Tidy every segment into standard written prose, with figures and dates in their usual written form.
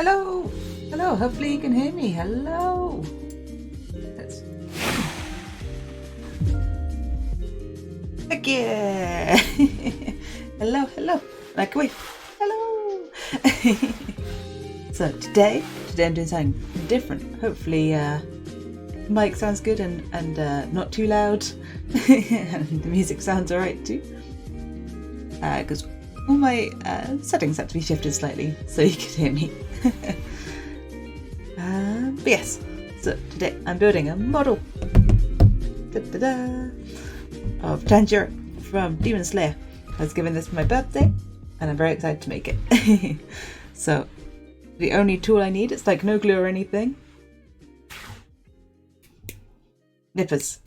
Hello! Hello, hopefully you can hear me. Hello! Let's... Heck yeah! Hello, hello. Like, wait. Hello! So today I'm doing something different. Hopefully mic sounds good and not too loud. And the music sounds alright too. Because all my settings had to be shifted slightly so you could hear me. But yes, so today I'm building a model of Tanjiro from Demon Slayer. I was given this for my birthday and I'm very excited to make it. So the only tool I need, it's like no glue or anything. Nippers.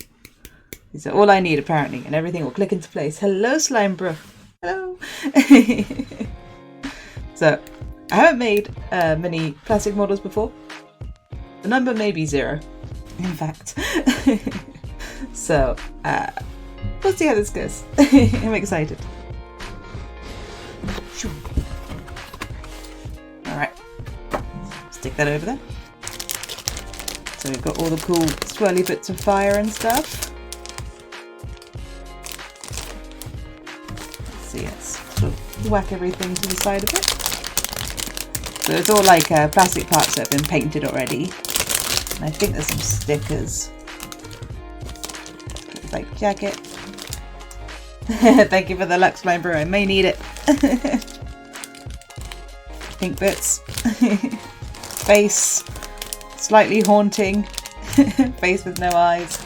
These are all I need apparently, and everything will click into place. Hello, Slime Bro. Hello. So I haven't made many plastic models before. The number may be 0, in fact. So we'll see how this goes. I'm excited. Alright, stick that over there. So we've got all the cool swirly bits of fire and stuff. Let's see, let's sort of whack everything to the side of it. So it's all like plastic parts that have been painted already. And I think there's some stickers. Like jacket. Thank you for the Lux Slime Brew, I may need it. Pink bits. Face. Slightly haunting. Face with no eyes.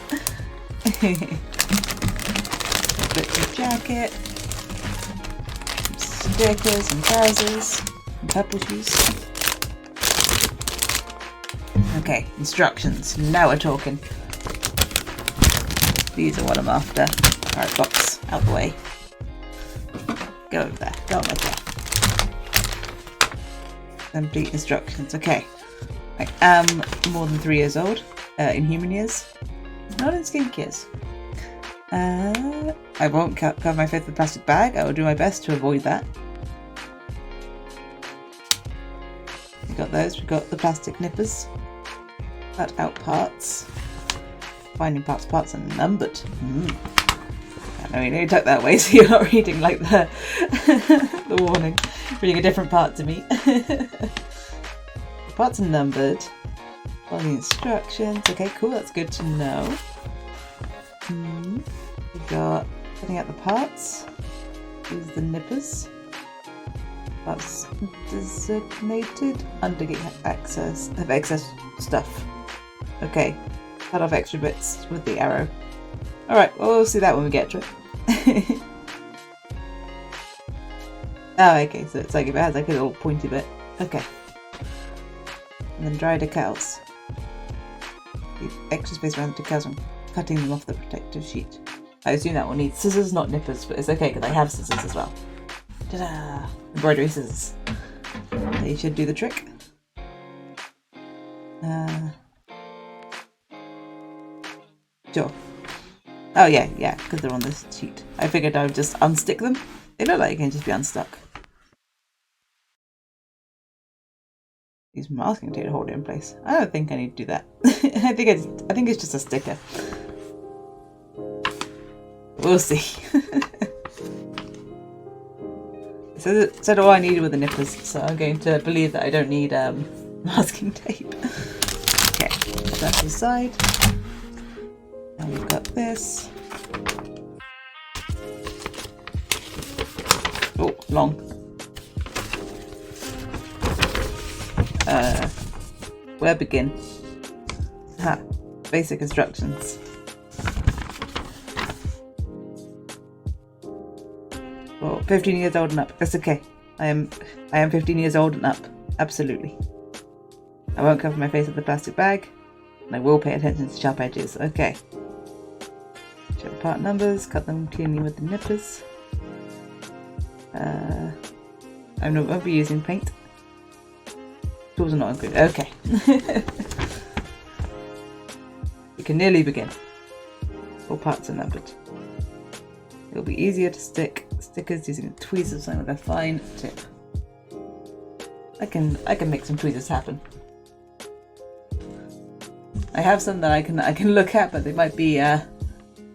Bits of jacket. Some stickers and trousers. And purple shoes. Okay, instructions. Now we're talking. These are what I'm after. Alright, box. Out the way. Go over there. Go over there. Complete instructions. Okay. I am more than 3 years old. In human years. Not in skink years. I won't cover my face with a plastic bag. I will do my best to avoid that. We got those. We got the plastic nippers. Cut out parts. Finding parts. Parts are numbered. I know you need to tuck that way so you're not reading like the the warning. Reading a different part to me. The parts are numbered. All the instructions. Okay, cool. That's good to know. We got cutting out the parts. These are the nippers. That's designated under access of excess stuff. Okay, cut off extra bits with the arrow. Alright, well, we'll see that when we get to it. Oh, okay, so it's like if it has like a little pointy bit. Okay. And then dry decals. Leave extra space around the decals and cutting them off the protective sheet. I assume that will need scissors, not nippers, but it's okay because I have scissors as well. Ta-da! Embroidery scissors. They should do the trick. Sure. Oh yeah, because they're on this sheet. I figured I would just unstick them. They look like they can just be unstuck. Use masking tape to hold it in place. I don't think I need to do that. I think it's just a sticker. We'll see. It said all I needed were the nippers, so I'm going to believe that I don't need masking tape. Okay, put that to the side. And we've got this. Oh, long. Where begin? Ha, basic instructions. Oh, 15 years old and up. That's okay. I am 15 years old and up. Absolutely. I won't cover my face with the plastic bag. And I will pay attention to sharp edges. Okay. Check the part numbers. Cut them cleanly with the nippers. I won't be using paint. Tools are not included. Okay. We can nearly begin. All parts are numbered. It'll be easier to stick stickers using tweezers with a fine tip. I can make some tweezers happen. I have some that I can look at, but they might be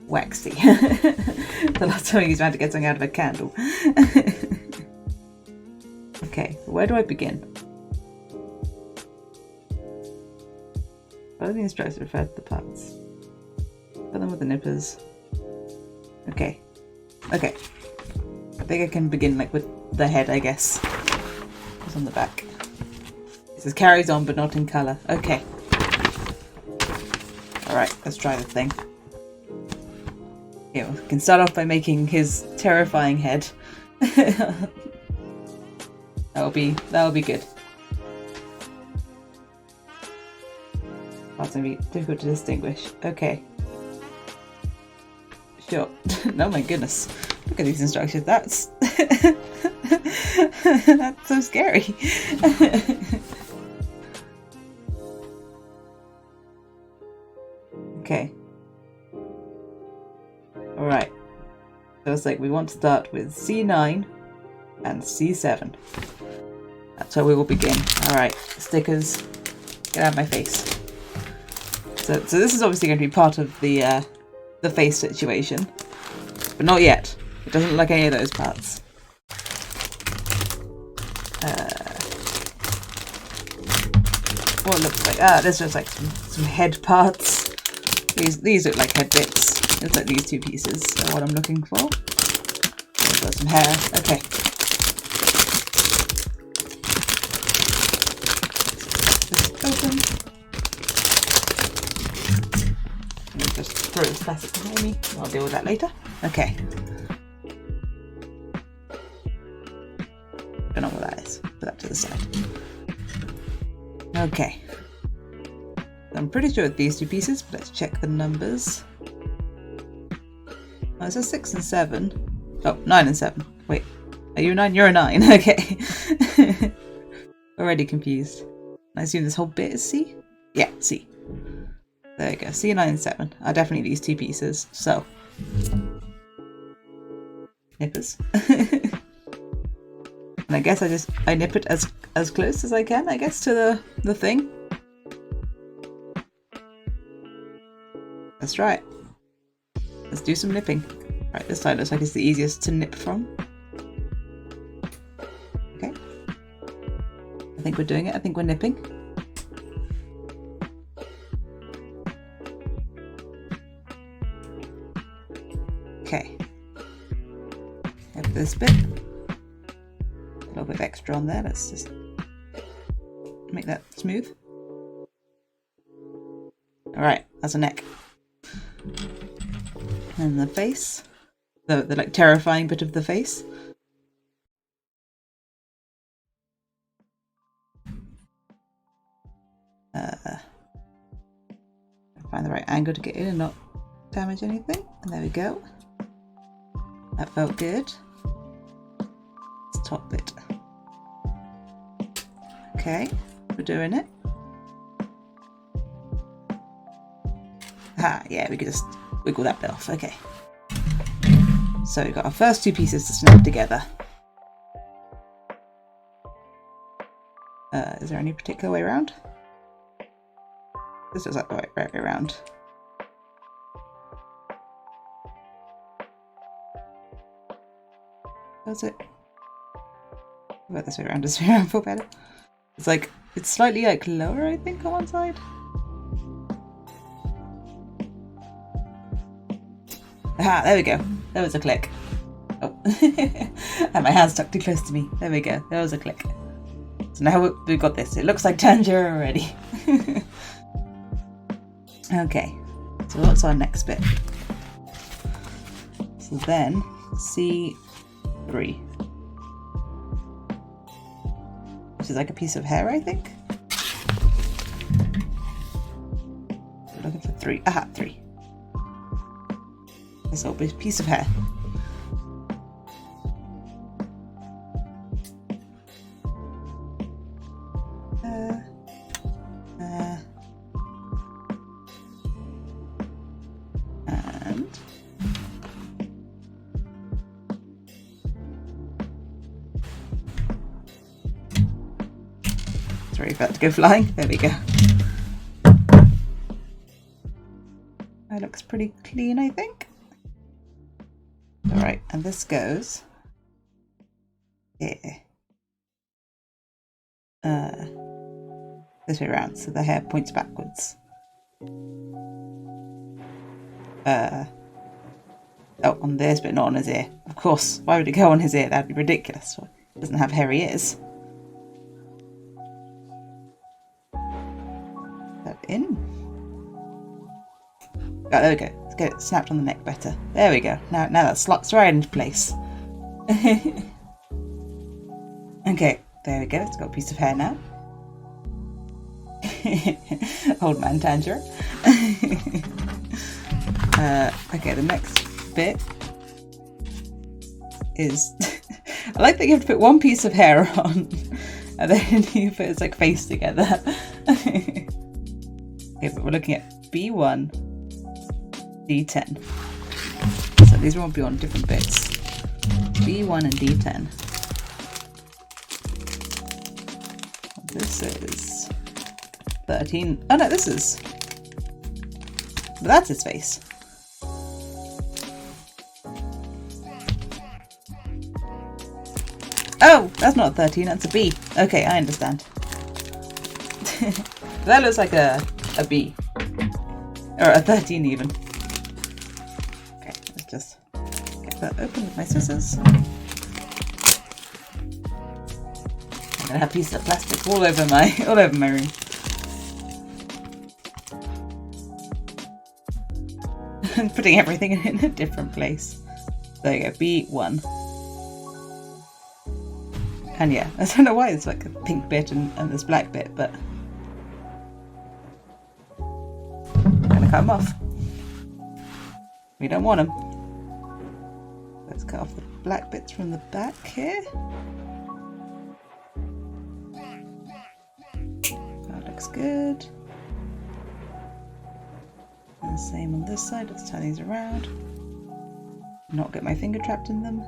waxy. The last time I used to get something out of a candle. Okay, where do I begin? Follow the instructions, refer to the parts. Fill them with the nippers. Okay. Okay. I think I can begin like with the head, I guess. What's on the back? It says carries on but not in colour. Okay. Alright, let's try the thing. Yeah, we can start off by making his terrifying head. That'll be good. That's gonna be difficult to distinguish. Okay. Sure. Oh my goodness. Look at these instructions. That's that's so scary. Okay. Alright. So it's like we want to start with C9 and C7. That's where we will begin. Alright, stickers. Get out of my face. So this is obviously going to be part of the face situation. But not yet. It doesn't look like any of those parts. What it looks like? There's just like some head parts. These look like head bits. Looks like these two pieces are what I'm looking for. There's got some hair. Okay. Just open. Let me just throw this plastic behind me. I'll deal with that later. Okay. Don't know what that is. Put that to the side. Okay. I'm pretty sure it's these two pieces, but let's check the numbers. Oh, it says 6 and 7. Oh, 9 and 7. Wait, are you a 9? You're a 9. Okay. Already confused. I assume this whole bit is C? Yeah, C. There we go. C, 9 and 7 are definitely these two pieces. So. Nippers. And I guess I nip it as close as I can, I guess, to the thing. That's right. Let's do some nipping. Right, this side looks like it's the easiest to nip from. Okay. I think we're doing it. I think we're nipping. Okay. Have this bit. A little bit extra on there. Let's just make that smooth. Alright, that's a neck. And the face. The like terrifying bit of the face. Find the right angle to get in and not damage anything. And there we go. That felt good. This top bit. Okay, we're doing it. Ah, yeah, we could just wiggle that bit off. Okay. So we've got our first two pieces to snap together. Is there any particular way around? This looks like the right way around. Does it? What about this way around? Does this way around feel better? It's like, it's slightly like lower, I think, on one side. Aha, there we go. There was a click. Oh. And my hand's stuck too close to me. There we go. There was a click. So now we've got this. It looks like Tanjiro already. Okay. So what's our next bit? So then, C3. Which is like a piece of hair, I think? We're looking for 3. Aha, 3. This little piece of hair. Sorry for that to go flying. There we go. That looks pretty clean, I think. Alright, and this goes here. This way around, so the hair points backwards. Oh, on this, but not on his ear. Of course, why would it go on his ear? That'd be ridiculous. It doesn't have hairy ears. That in. Oh, there we go. Let's get it snapped on the neck better. There we go. Now that slots right into place. Okay, there we go. It's got a piece of hair now. Old man Tanjiro. Okay, the next bit is I like that you have to put one piece of hair on and then you put his like face together. Okay, but we're looking at B1, D10. So these won't be on different bits. B1 and D10. This is 13. Oh no, this is. But that's his face. Oh, that's not a 13, that's a B. Okay, I understand. That looks like a B. Or a 13 even. Okay, let's just get that open with my scissors. I'm gonna have pieces of plastic all over my room. And putting everything in a different place. There you go, B1. And yeah, I don't know why it's like a pink bit and this black bit, but I'm gonna cut them off. We don't want them. Let's cut off the black bits from the back here. That looks good. And the same on this side. Let's turn these around. Not get my finger trapped in them.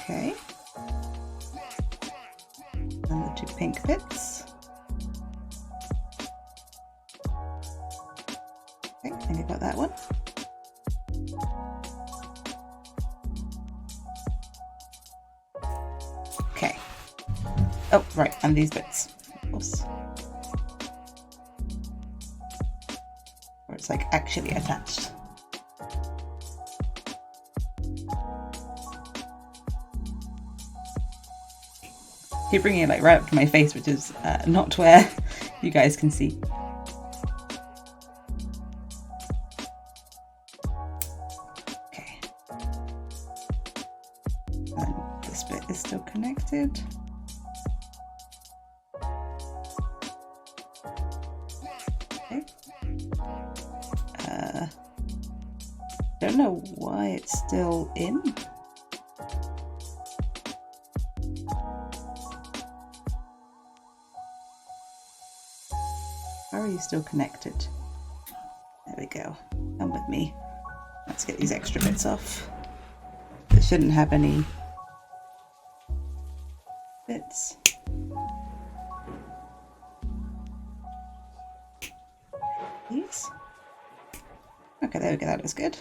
Okay. And the two pink bits. Okay, I think I got that one. Okay. Oh, right, and these bits. Of course. Where it's like actually attached. Keep bringing it like right up to my face, which is not where you guys can see. Okay. And this bit is still connected. Okay. Don't know why it's still in. How are you still connected? There we go. Come with me. Let's get these extra bits off. It shouldn't have any bits. These. Okay, there we go. That looks good.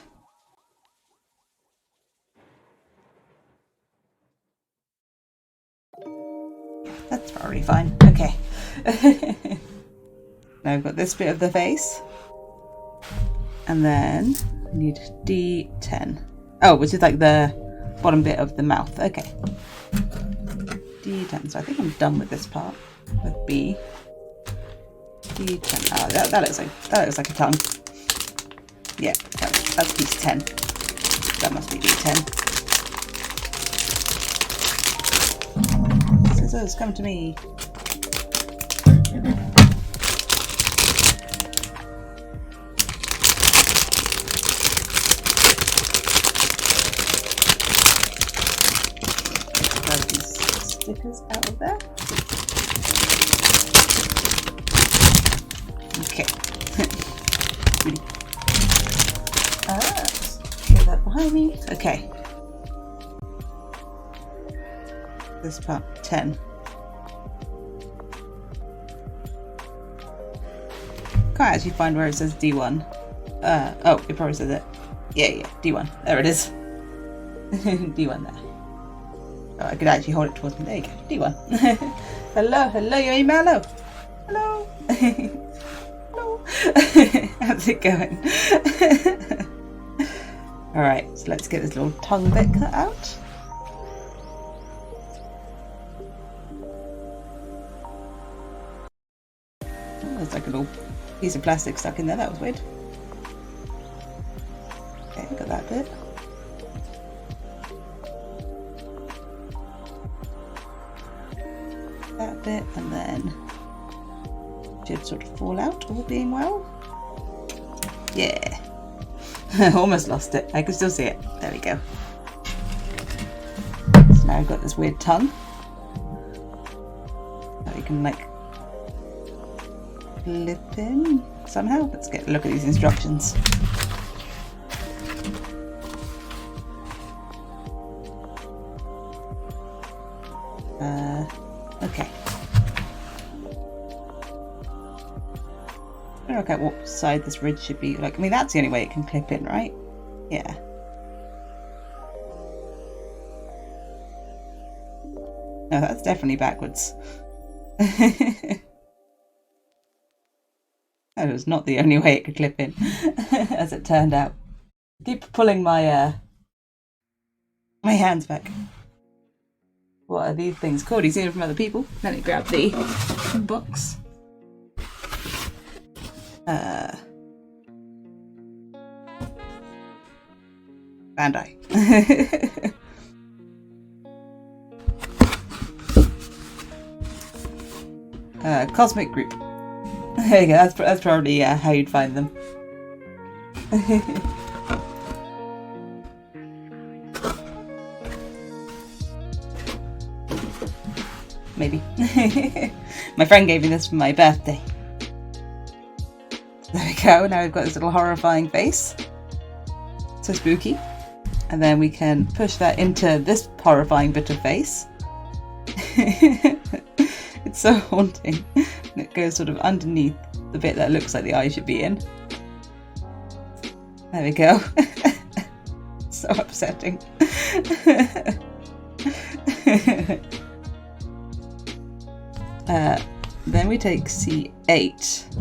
That's probably fine. Okay. Now we've got this bit of the face. And then we need D10. Oh, which is like the bottom bit of the mouth. Okay. D10. So I think I'm done with this part. With B. D10. Oh, that looks like a tongue. Yeah, that's piece 10. That must be D10. Scissors, come to me. Grab these stickers out of there. Okay. Get that behind me. Okay. This part 10. Can't actually find where it says D1. Oh, it probably says it. Yeah, D1. There it is. D1 there. Oh, I could actually hold it towards me. There you go. D1. hello, you're in Mallow. Hello. Hello. How's it going? Alright, so let's get this little tongue bit cut out. Oh, there's like a little piece of plastic stuck in there. That was weird. Okay, got that bit. That bit, and then should sort of fall out, all being well. Yeah. Almost lost it. I can still see it. There we go. So now I've got this weird tongue that we can like clip in somehow. Let's get a look at these instructions. Okay. I don't know what side this ridge should be. Like, I mean, that's the only way it can clip in, right? Yeah. No, that's definitely backwards. That was not the only way it could clip in, as it turned out. I keep pulling my my hands back. What are these things called? You've seen them from other people. Let me grab the box. Bandai. Cosmic Group. There you go. That's probably how you'd find them. Maybe. My friend gave me this for my birthday. There we go. Now we've got this little horrifying face. So spooky. And then we can push that into this horrifying bit of face. It's so haunting. And it goes sort of underneath the bit that looks like the eye should be in. There we go. So upsetting. Then we take C8.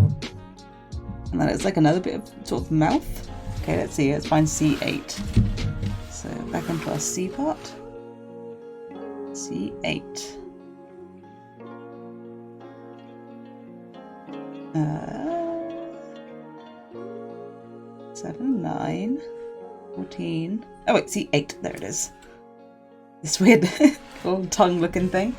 And then it's like another bit of sort of mouth. Okay, let's see. Let's find C8. So back onto our C part. C8. 7, 9, 14. Oh wait, C8. There it is. This weird little tongue-looking thing.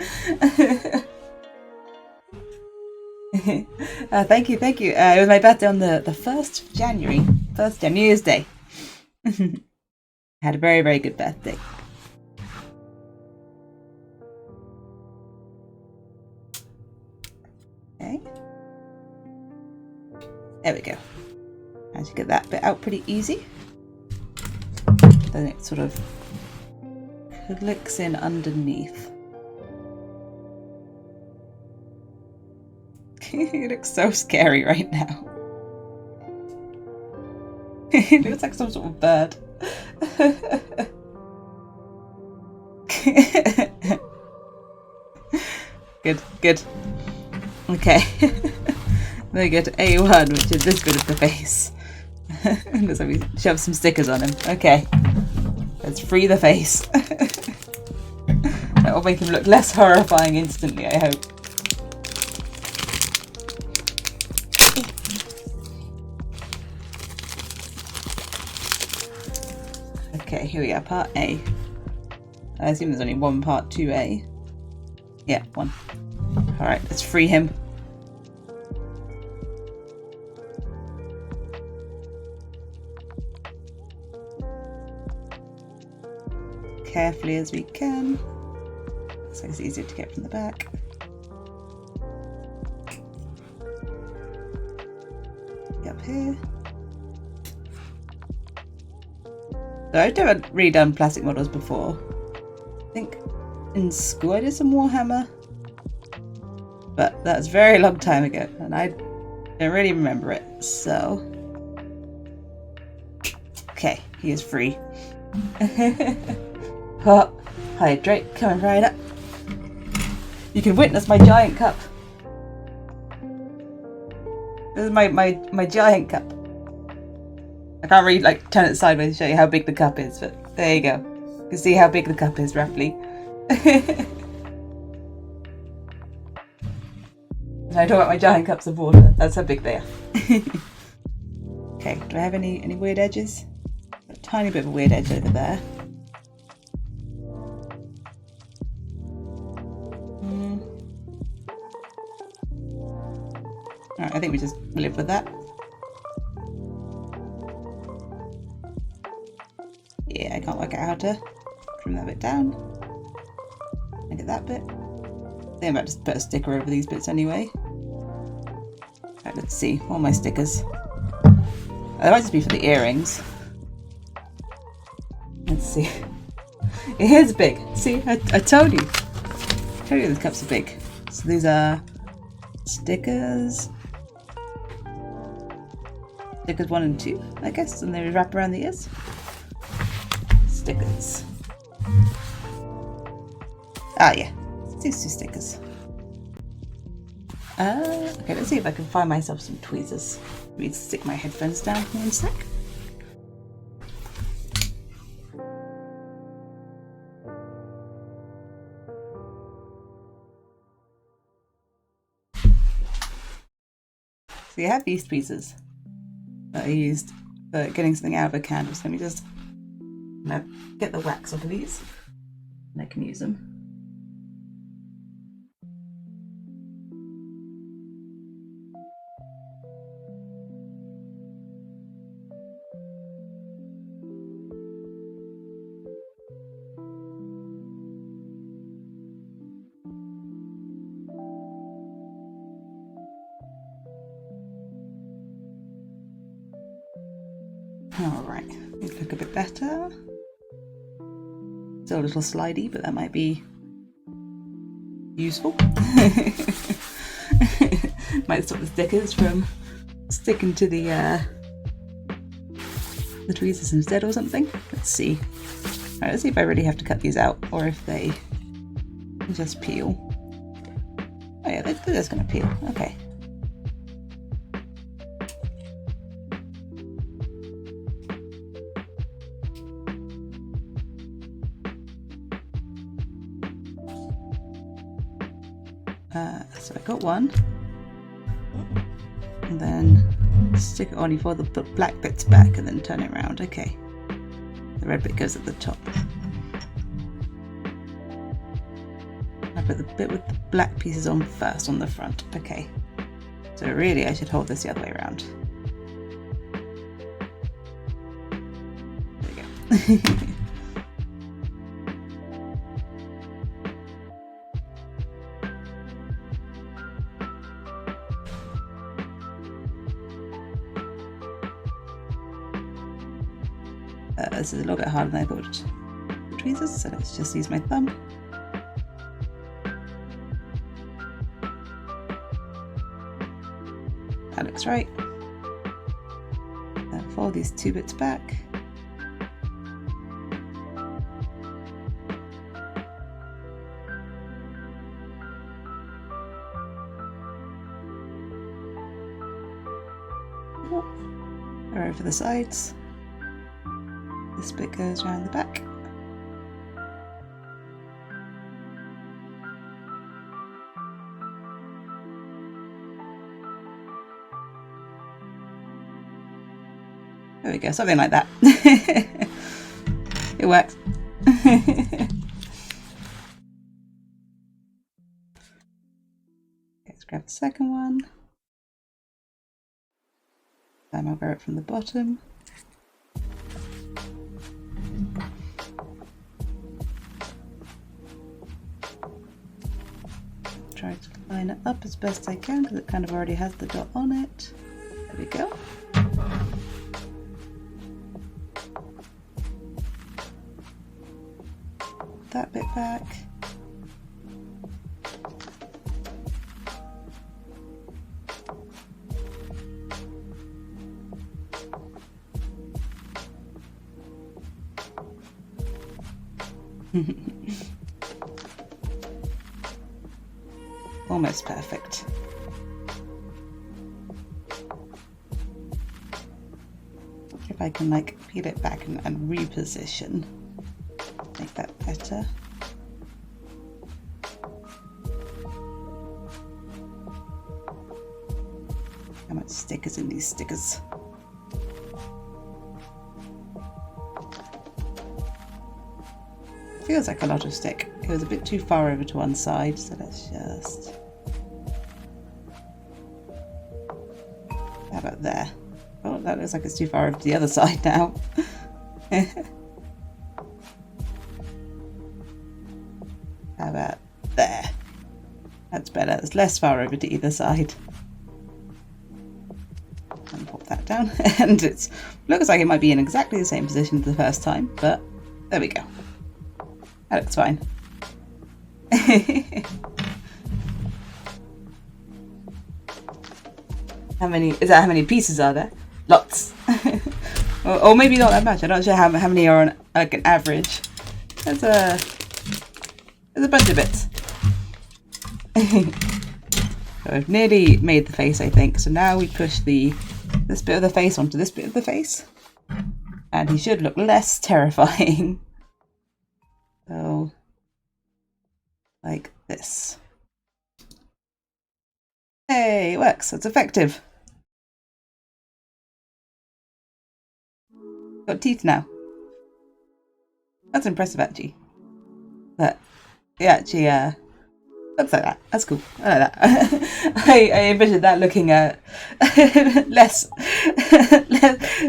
Thank you. It was my birthday on the 1st of January. 1st day, New Year's Day. I had a very, very good birthday. Okay. There we go. Managed to get that bit out pretty easy. Then it sort of clicks in underneath. It looks so scary right now. It looks like some sort of bird. Good. Okay. Then we go to A1, which is this bit of the face. Looks like we shove some stickers on him. Okay. Let's free the face. That will make him look less horrifying instantly, I hope. Okay, here we are, part A. I assume there's only one part 2A. Yeah, one. Alright, let's free him. Carefully as we can. So it's easier to get from the back. Up here. So I've never really done plastic models before. I think in school I did some Warhammer, but that was a very long time ago and I don't really remember it, so... Okay, he is free. Oh, hydrate, coming right up. You can witness my giant cup. This is my giant cup. I can't really like turn it sideways to show you how big the cup is, but there you go. You can see how big the cup is roughly. When I talk about my giant cups of water, that's how big they are. Okay, do I have any weird edges? A tiny bit of a weird edge over there. Alright, I think we just live with that. Yeah, I can't work out how to trim that bit down. I get that bit. I think I might just put a sticker over these bits anyway. Right, let's see. All my stickers. Oh, that might just be for the earrings. Let's see. It is big. See, I told you. I told you the cups are big. So these are stickers. Stickers 1 and 2, I guess, and they wrap around the ears. Stickers. Ah, yeah. These 2 stickers. Okay, let's see if I can find myself some tweezers. Let me stick my headphones down for 1 sec. So you have these tweezers that I used for getting something out of a candle. So let me just get the wax off of these and I can use them. Alright, these look a bit better. Still a little slidey, but that might be useful. Might stop the stickers from sticking to the tweezers instead or something. Let's see. Alright, let's see if I really have to cut these out or if they just peel. Oh yeah, they're just gonna peel. Okay. So I got one, and then stick it on. You fold the black bits back and then turn it around. Okay, the red bit goes at the top. I put the bit with the black pieces on first on the front. Okay, so really I should hold this the other way around. There we go. This is a little bit harder than I thought. Tweezers, so let's just use my thumb. That looks right. Then fold these 2 bits back. Over the sides. This bit goes around the back. There we go, something like that. It works. Let's grab the second one. Then I'll grab it from the bottom. Try to line it up as best I can because it kind of already has the dot on it. There we go. That bit back. Almost perfect. If I can like peel it back and reposition, make that better. How much stickers in these stickers? Feels like a lot of stick. It was a bit too far over to one side, so let's just... How about there? Oh, that looks like it's too far over to the other side now. How about there? That's better. It's less far over to either side. And pop that down. And it looks like it might be in exactly the same position as the first time, but there we go. That looks fine. How many pieces are there? Lots. or maybe not that much. I'm not sure how many are on like an average. There's a bunch of bits. So I've nearly made the face, I think. So now we push this bit of the face onto this bit of the face. And he should look less terrifying. So, like this. Hey, it works. It's effective. Got teeth now. That's impressive, actually. But it actually looks like that. That's cool. I like that. I envisioned that looking less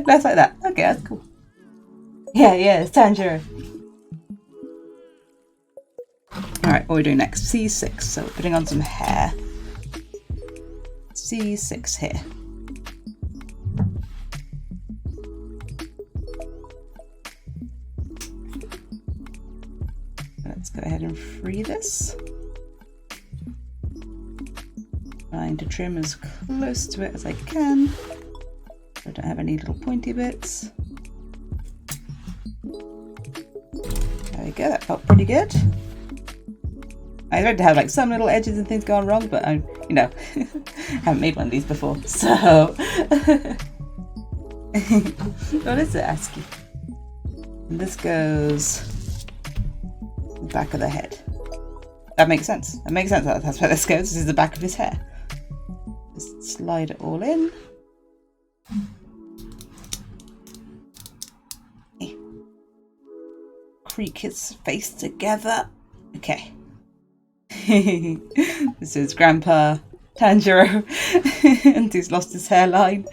like that. Okay, that's cool. Yeah, it's Tanjiro. Alright, what are we doing next? C6. So we're putting on some hair. C6 here. Let's go ahead and free this. Trying to trim as close to it as I can. So I don't have any little pointy bits. There we go, that felt pretty good. I tried to have like some little edges and things going wrong, but I, you know, haven't made one of these before, so. What is it, ASCII? And this goes the back of the head. That makes sense. That makes sense. That's where this goes. This is the back of his hair. Just slide it all in. Creak his face together. Okay. This is Grandpa Tanjiro, and he's lost his hairline.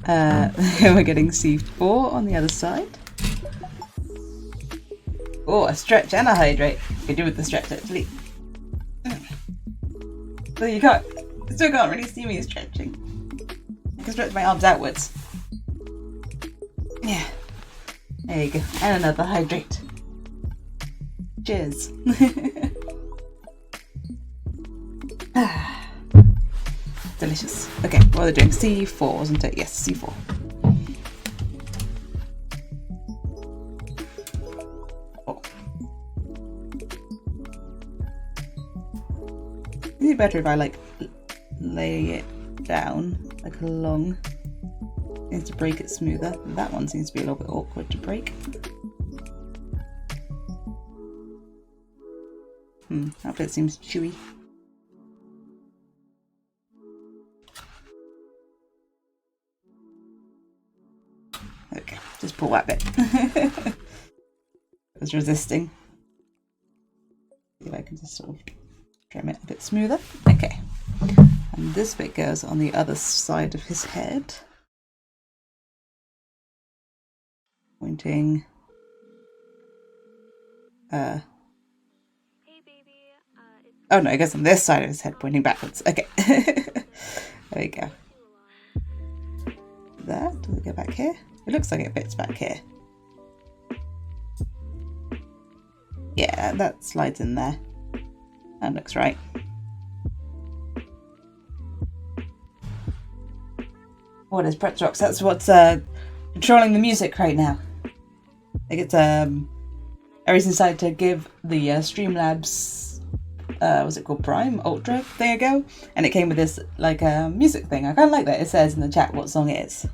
We're getting C4 on the other side. Oh, a stretch and a hydrate. You do with the stretch actually. So you still can't really see me stretching. I can stretch my arms outwards. Yeah. There you go. And another hydrate. Cheers. Delicious. Okay, what are they doing? C4, wasn't it? Yes, C4. Oh. Is it better if I like lay it down like along? Seems to break it smoother. That one seems to be a little bit awkward to break. That bit seems chewy. Okay, just pull that bit. It was resisting. See if I can just sort of trim it a bit smoother. Okay. And this bit goes on the other side of his head. Pointing. Oh no, it goes on this side of his head, pointing backwards. Okay. There we go. That, does it go back here? It looks like it fits back here. Yeah, that slides in there. That looks right. What is Pretz Rocks? That's what's controlling the music right now. Like it's Aries decided to give the Streamlabs what's it called, Prime Ultra go, and it came with this like music thing. I kind of like that it says in the chat what song it is.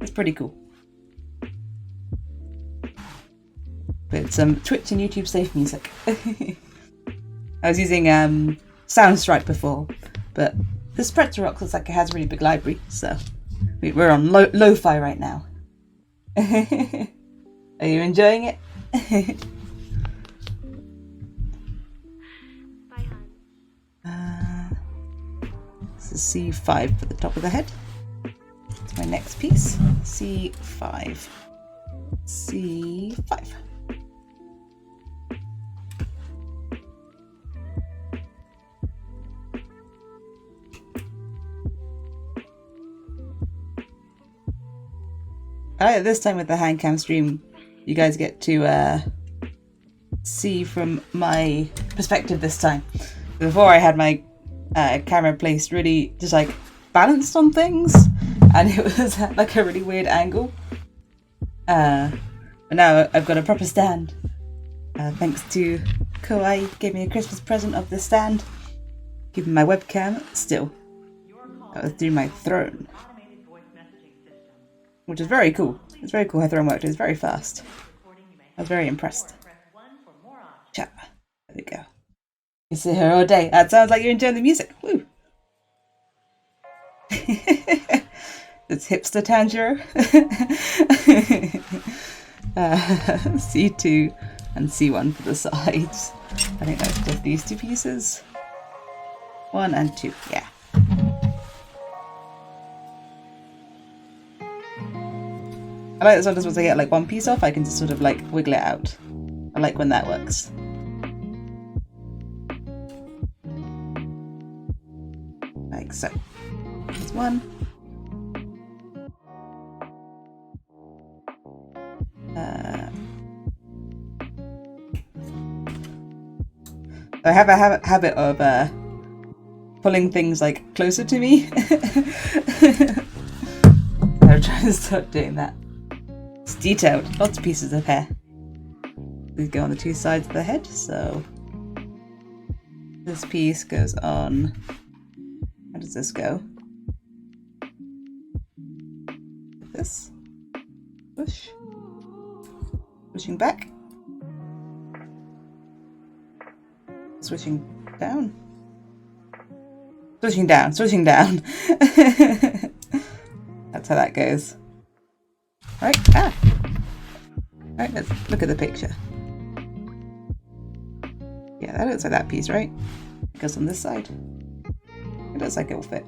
It's pretty cool. With some Twitch and YouTube safe music. I was using Soundstripe before, but this Pretzel Rock looks like it has a really big library, so we're on lo-fi right now. Are you enjoying it? This is C5 for the top of the head. It's my next piece. C5. C5. This time with the hand cam stream, you guys get to see from my perspective this time. Before I had my camera placed really just like balanced on things, and it was at like a really weird angle. But now I've got a proper stand. Thanks to Kawaii, gave me a Christmas present of this stand. Keeping my webcam still. That was through my throne. Which is very cool. It's very cool how Throne worked. It's very fast. I was very impressed. Chat. There we go. You sit here all day. That sounds like you're enjoying the music. Woo! It's hipster Tanjiro. C2 and C1 for the sides. I think that's just these two pieces. 1 and 2. Yeah. I like that sometimes once I get like one piece off, I can just sort of like wiggle it out. I like when that works. Like so. There's one. I have a habit of pulling things like closer to me. I'm trying to stop doing that. It's detailed, lots of pieces of hair. These go on the two sides of the head, so this piece goes on. How does this go? This. Push. Pushing back. Switching down. Switching down, switching down. That's how that goes. Right, Right, let's look at the picture. Yeah, that looks like that piece, right? It goes on this side. It looks like it will fit.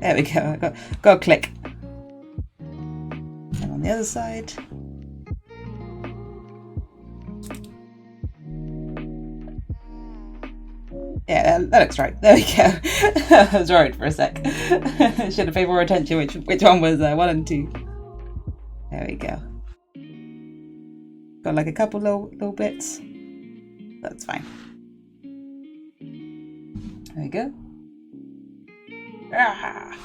There we go, got a click. And on the other side. Yeah, that looks right. There we go. I was worried for a sec. Should have paid more attention which one was 1 and 2. There we go. Got like a couple little bits. That's fine. There we go. Ah.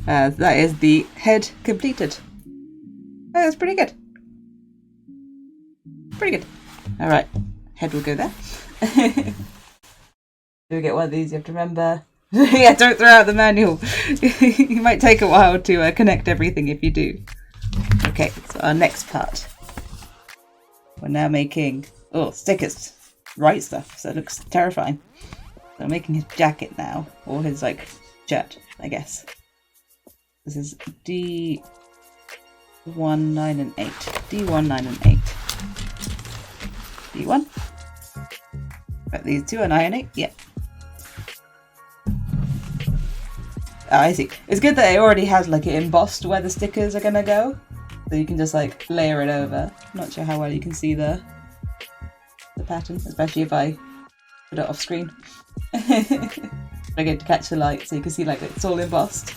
That is the head completed. Oh, that's pretty good. Pretty good. Alright, head will go there. Do we get one of these? You have to remember. Yeah, don't throw out the manual. It might take a while to connect everything if you do. Okay, so our next part. We're now making stickers, right stuff. So it looks terrifying. So I'm making his jacket now, or his like shirt, I guess. This is D1, 9, and 8. D1, 9, and 8. D1. But these two are 9 and 8. Yeah. Oh, I see. It's good that it already has like it embossed where the stickers are gonna go, so you can just like layer it over. Not sure how well you can see the pattern, especially if I put it off screen. I get to catch the light, so you can see like it's all embossed.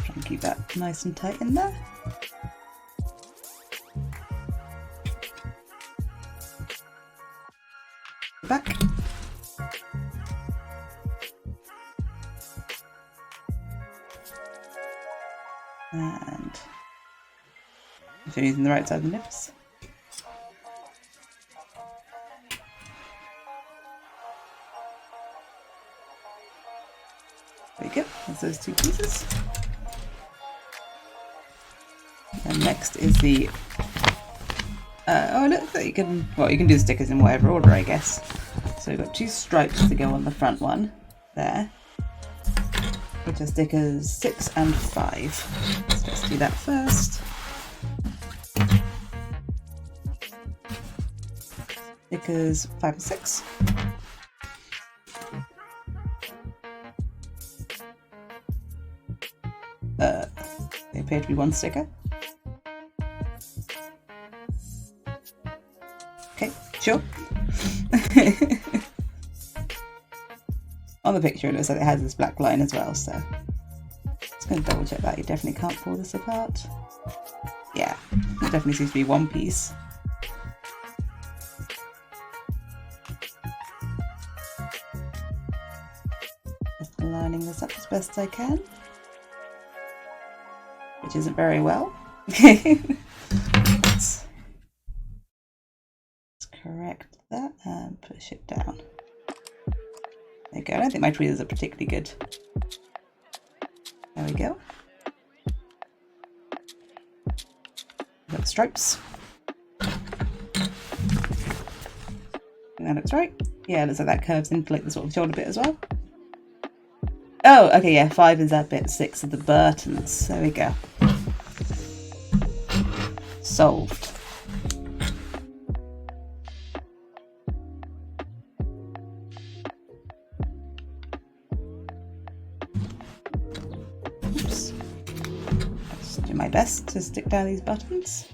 Try and keep that nice and tight in there. back. And if you're using the right side of the nips. There you go, that's those two pieces. And next is the oh, it looks like you can, well, you can do the stickers in whatever order, I guess. So we've got 2 stripes to go on the front one there, which are stickers 6 and 5. So let's do that first. Stickers 5 and 6. They appear to be 1 sticker. Okay, sure. On the picture it looks like it has this black line as well, so just going to double check that. You definitely can't pull this apart. Yeah, it definitely seems to be 1 piece. Just lining this up as best I can, which isn't very well. Let's correct that and push it down. There you go. I don't think my tweezers are particularly good. There we go. We've got the stripes. And that looks right. Yeah, it looks like that curves into like the sort of shoulder bit as well. Oh, okay, yeah, 5 is that bit, 6 are the buttons. There we go. Solved. Oops. Let's do my best to stick down these buttons.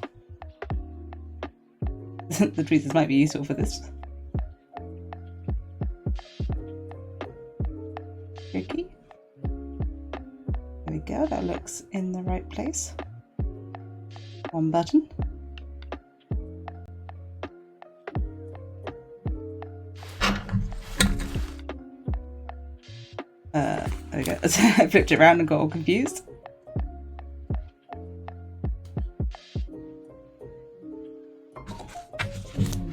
The tweezers might be useful for this. Tricky. There we go, that looks in the right place. 1 button. There we go. I flipped it around and got all confused.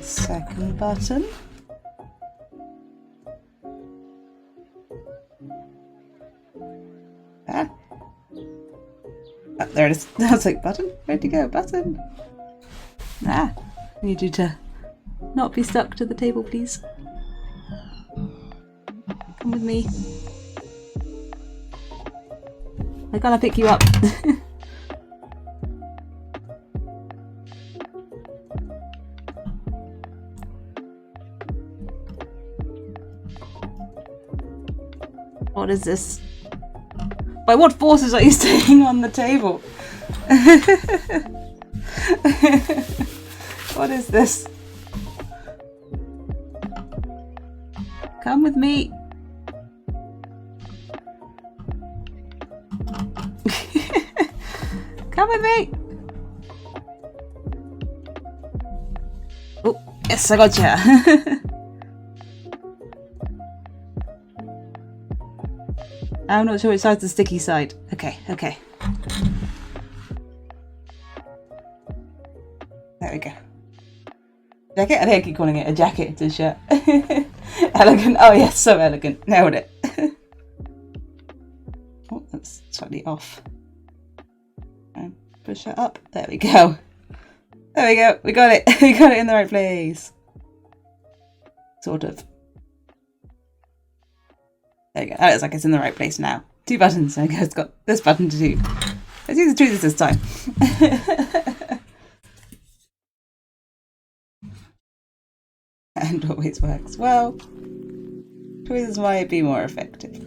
Second button. Ah. Oh, there it is. I was like, button? Where'd you go? Button! Ah, I need you to not be stuck to the table, please. Come with me. I gotta pick you up. What is this? By what forces are you staying on the table? What is this? Come with me. Come with me. Oh, yes, I gotcha. I'm not sure which side's the sticky side. Okay, okay. There we go. Jacket? I think I keep calling it a jacket to shirt. Elegant. Oh yes, so elegant. Nailed it. Oh, that's slightly off. And push it up. There we go. There we go. We got it. We got it in the right place. Sort of. There you go. That looks like it's in the right place now. 2 buttons. There you go. It's got this button to do. Let's use the tweezers this time. And always works well. Tweezers might be more effective.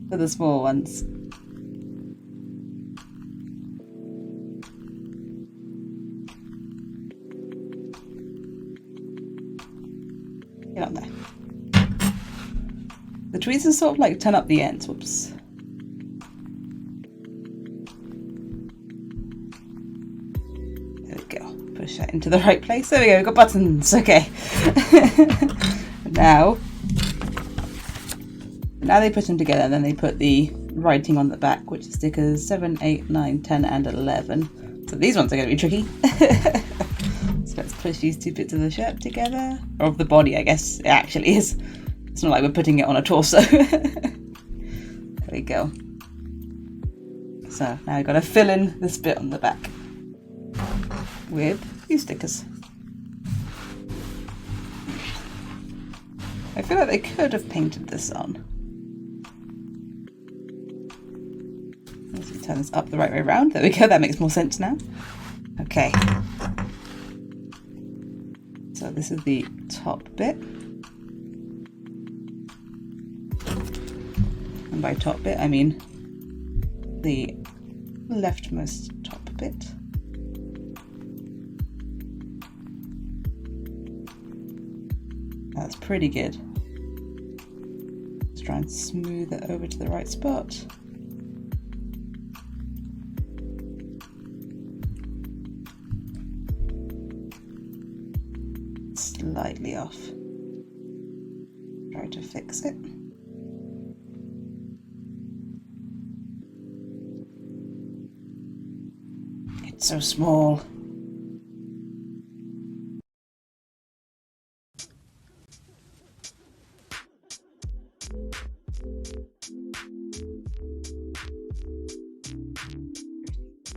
For the small ones. Get on there. The tweezers sort of like turn up the ends. Whoops. There we go. Push that that into the right place. There we go, we've got buttons. Okay. Now they put them together, and then they put the writing on the back, which is stickers 7, 8, 9, 10 and 11. So these ones are going to be tricky. So let's push these two bits of the shirt together. Or of the body, I guess it actually is. It's not like we're putting it on a torso. There we go. So now we've got to fill in this bit on the back with these stickers. I feel like they could have painted this on. Let's turn this up the right way around. There we go, that makes more sense now. Okay. So this is the top bit. And by top bit, I mean the leftmost top bit. That's pretty good. Let's try and smooth it over to the right spot. Slightly off. Try to fix it. It's so small.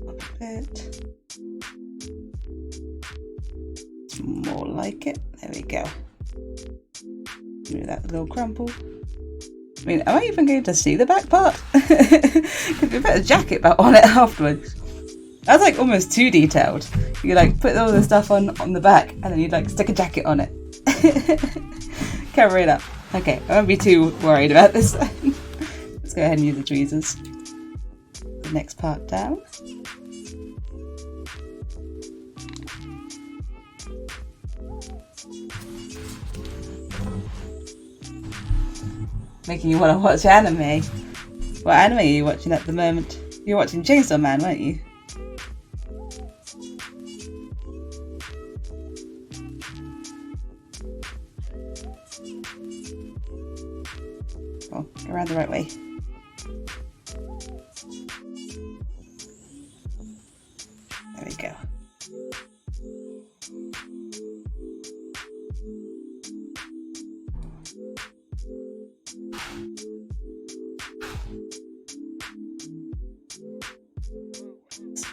Up a bit. It's more like it. There we go. Move that little crumple. I mean, am I even going to see the back part? Could we put a jacket back on it afterwards? That's like almost too detailed. You like put all the stuff on the back and then you'd like stick a jacket on it. Cover it up. Okay, I won't be too worried about this. Let's go ahead and use the tweezers. The next part down. Making you want to watch anime. What anime are you watching at the moment? You're watching Chainsaw Man, weren't you? Oh, go around the right way. There we go.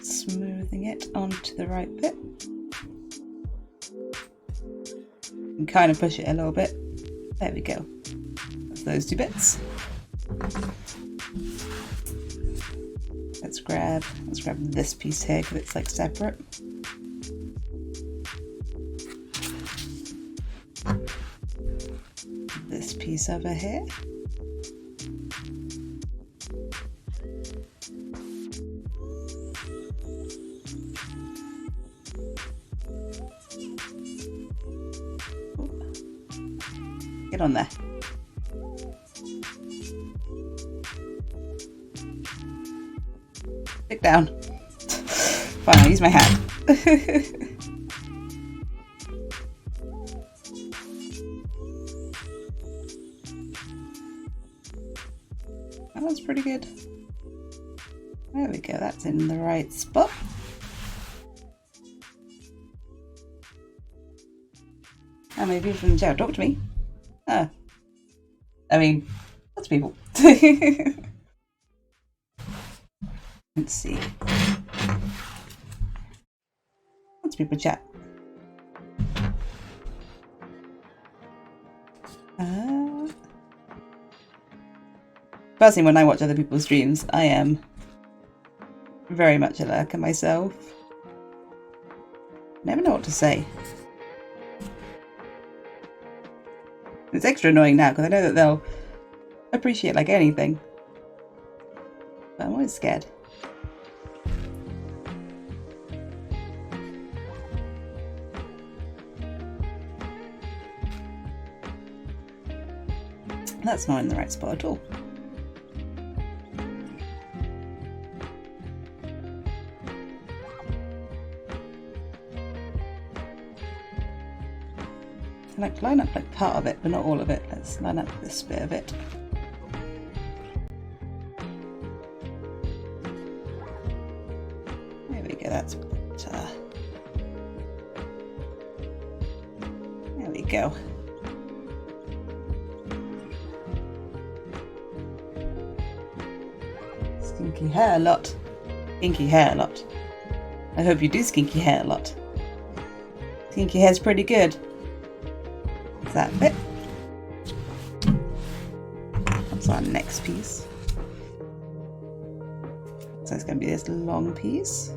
Smoothing it onto the right bit. And kind of push it a little bit. There we go. That's those two bits. Let's grab this piece here because it's like separate. This piece over here. Get on there. Stick down. Fine, I'll use my hand. That one's pretty good. There we go, that's in the right spot. How many people from the chat talk to me? I mean, lots of people. Let's see. Lots of people chat. Personally, when I watch other people's streams, I am very much a lurker myself. Never know what to say. It's extra annoying now because I know that they'll appreciate like anything. But I'm always scared. That's not in the right spot at all. like line up like part of it, but not all of it. Let's line up this bit of it. There we go, that's better. There we go. Skinky hair a lot. Skinky hair a lot. I hope you do skinky hair a lot. Skinky hair's pretty good. Is that bit? That's our next piece. So it's going to be this long piece.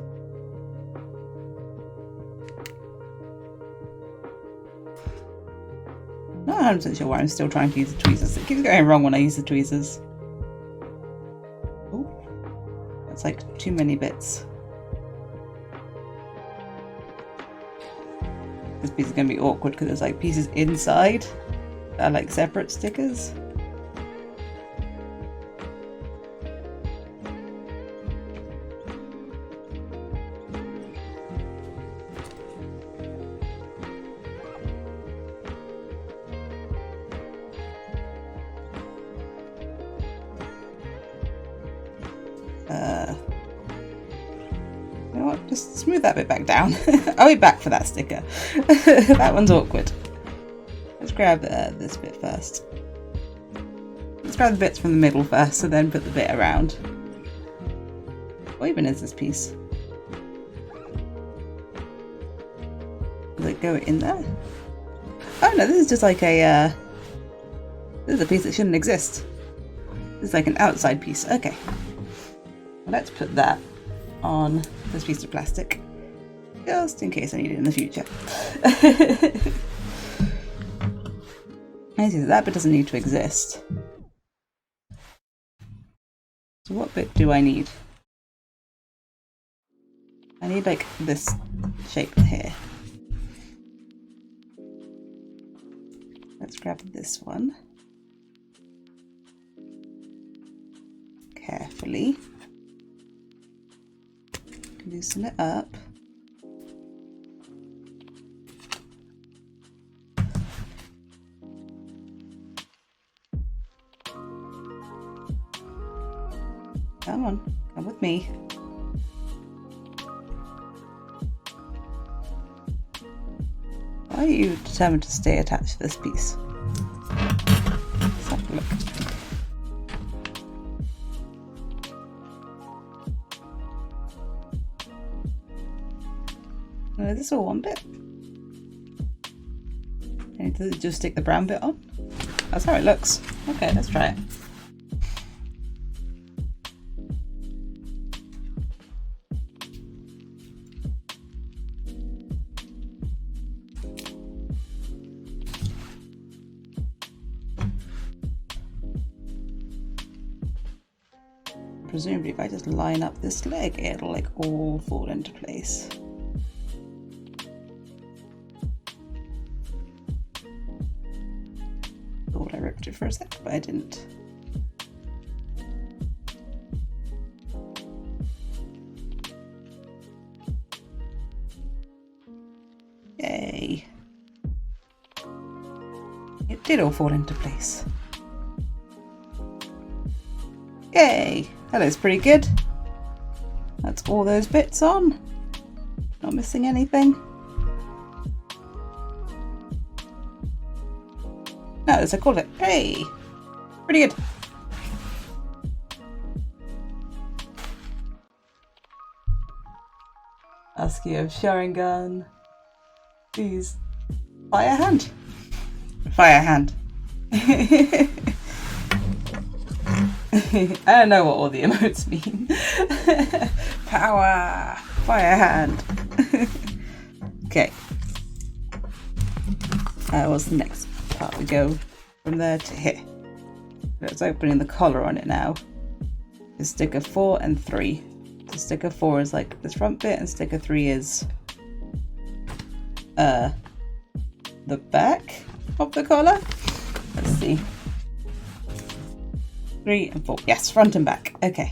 Not 100% sure why I'm still trying to use the tweezers. It keeps going wrong when I use the tweezers. Oh, that's like too many bits. This piece is going to be awkward because there's like pieces inside that are like separate stickers. You know what? Just smooth that bit back down. I'll be back for that sticker. That one's awkward. Let's grab this bit first. Let's grab the bits from the middle first, and then put the bit around. What even is this piece? Does it go in there? Oh no, this is just like a. This is a piece that shouldn't exist. This is like an outside piece. Okay. Let's put that on this piece of plastic, just in case I need it in the future. I see that bit doesn't need to exist. So what bit do I need? I need like this shape here. Let's grab this one. Carefully. Loosen it up. Come on, come with me. Why are you determined to stay attached to this piece? Let's have a look. No, is this all one bit? And does it just stick the brown bit on? That's how it looks. Okay, let's try it. Presumably if I just line up this leg, it'll like all fall into place. Thought I ripped it for a sec, but I didn't. Yay. It did all fall into place. Yay! That looks pretty good. That's all those bits on. Not missing anything. No, as I called it. Hey! Pretty good. ASCII of Sharingan. Please. Fire hand. Fire hand. I don't know what all the emotes mean. Power! Fire hand! Okay. What's the next part? We go from there to here. It's opening the collar on it now. It's sticker 4 and 3. So sticker 4 is like this front bit, and sticker 3 is the back of the collar. Let's see. 3 and 4. Yes, front and back. Okay.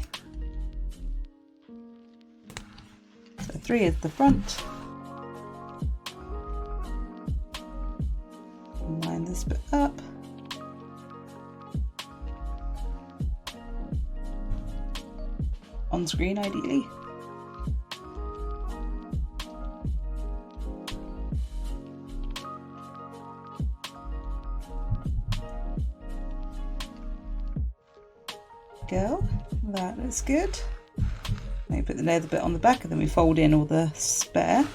So 3 is the front. Line this bit up. On screen, ideally. Go. That looks good. Now you put the leather bit on the back and then we fold in all the spare.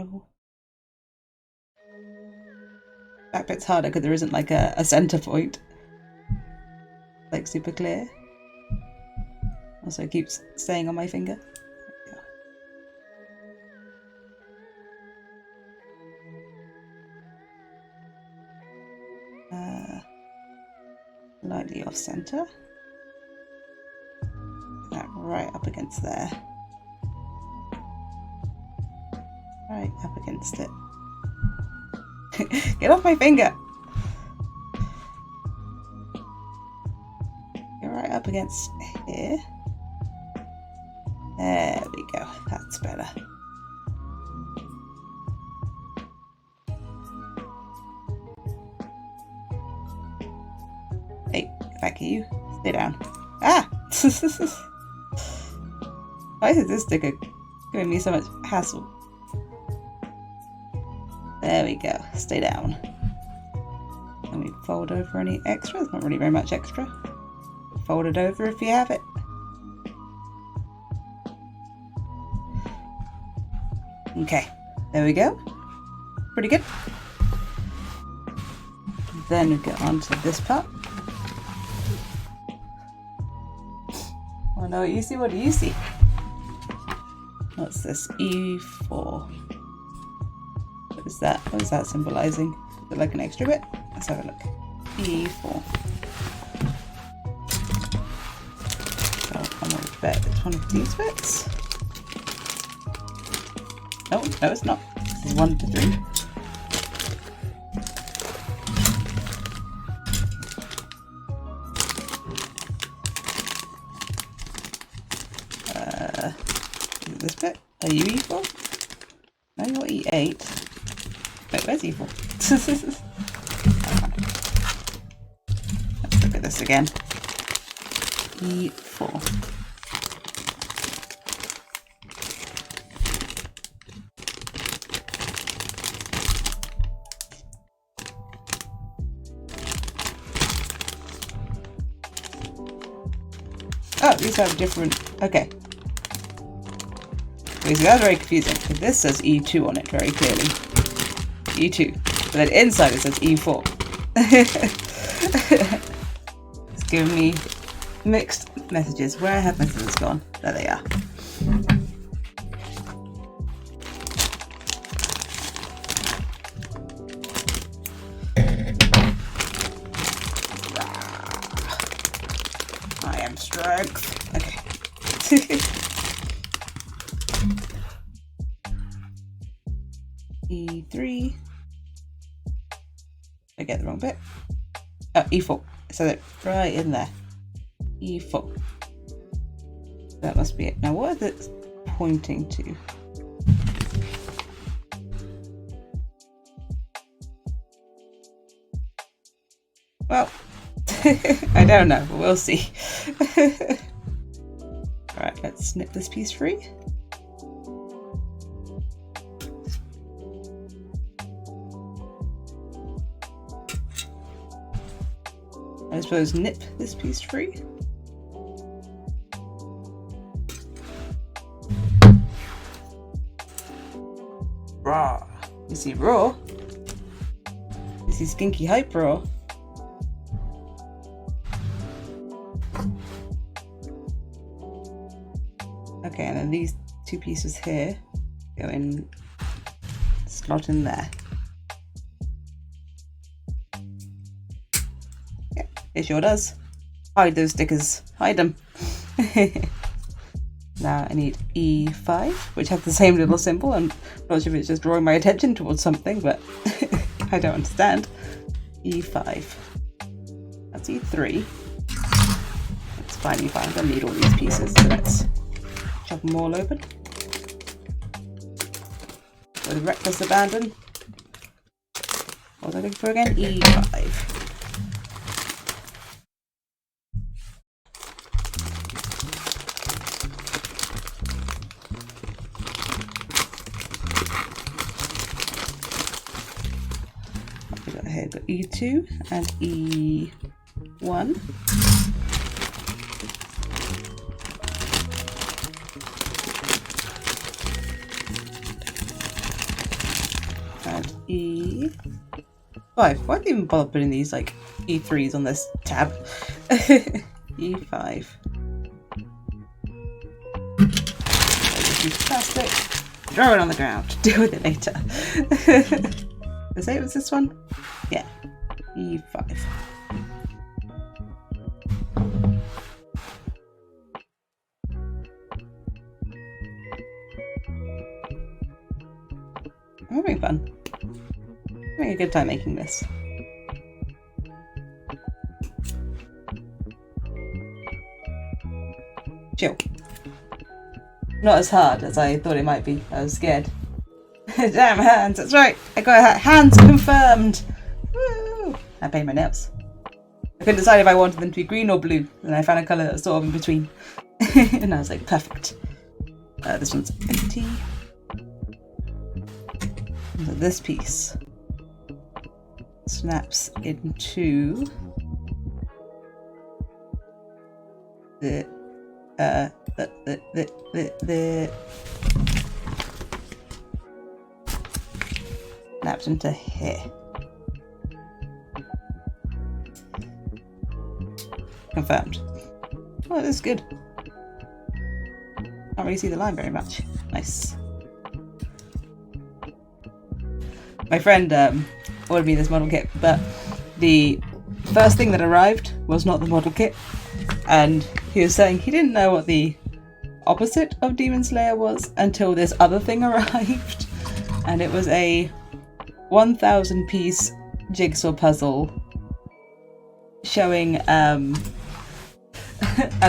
Oh. Back bit's harder because there isn't like a center point. Like super clear. Also it keeps staying on my finger. Slightly off center. That right up against there. Right up against it. Get off my finger! Get right up against here. There we go. That's better. Hey, get back here, you. Stay down. Ah! Why is this sticker giving me so much hassle? There we go. Stay down. And we fold over any extra. There's not really very much extra. Fold it over if you have it. Okay. There we go. Pretty good. Then we get on to this part. Oh no, what you see? What do you see? What's this? E4. What is that? What is that symbolizing? Is it like an extra bit? Let's have a look. E4. So I'm going to bet it's one of these bits. No, no, it's not. It's 1 to 3. Is it this bit? Are you E4? No, you're E8. Wait, where's E4? Let's look at this again. E4. Oh, these have different... Okay. Okay, so that's very confusing. This says E2 on it very clearly. E2. But then inside it says E4. It's giving me mixed messages. Where have my scissors gone? There they are. I am strength. Okay. E3. I get the wrong bit. Oh, E4. So that right in there. E4. That must be it. Now what is it pointing to? Well, I don't know, but we'll see. Alright, let's snip this piece free. I suppose nip this piece free. Raw. You see raw? You see skinky hype raw? Okay, and then these two pieces here go in, slot in there. Yeah, it sure does. Hide those stickers. Hide them. Now I need E5, which has the same little symbol. I'm not sure if it's just drawing my attention towards something, but I don't understand. E5. That's E3. It's fine, E5. I don't need all these pieces, so let's chop them all open. With reckless abandon. What was I looking for again? E5. Here we've got E2 and E1. And E5. Why did I even bother putting these like E3s on this tab? E5. Plastic. Throw it on the ground. Deal with it later. Did I say it was this one? Yeah. E5. I'm having fun. I'm having a good time making this. Chill. Not as hard as I thought it might be. I was scared. Damn hands, that's right. I got hands confirmed. Woo! I painted my nails. I couldn't decide if I wanted them to be green or blue, and I found a colour that was sort of in between. And I was like, perfect. This one's empty. So this piece snaps into the snaps into here. Confirmed. Oh, this is good. Can't really see the line very much. Nice. My friend ordered me this model kit, but the first thing that arrived was not the model kit, and he was saying he didn't know what the opposite of Demon Slayer was until this other thing arrived, and it was a 1,000 piece jigsaw puzzle showing a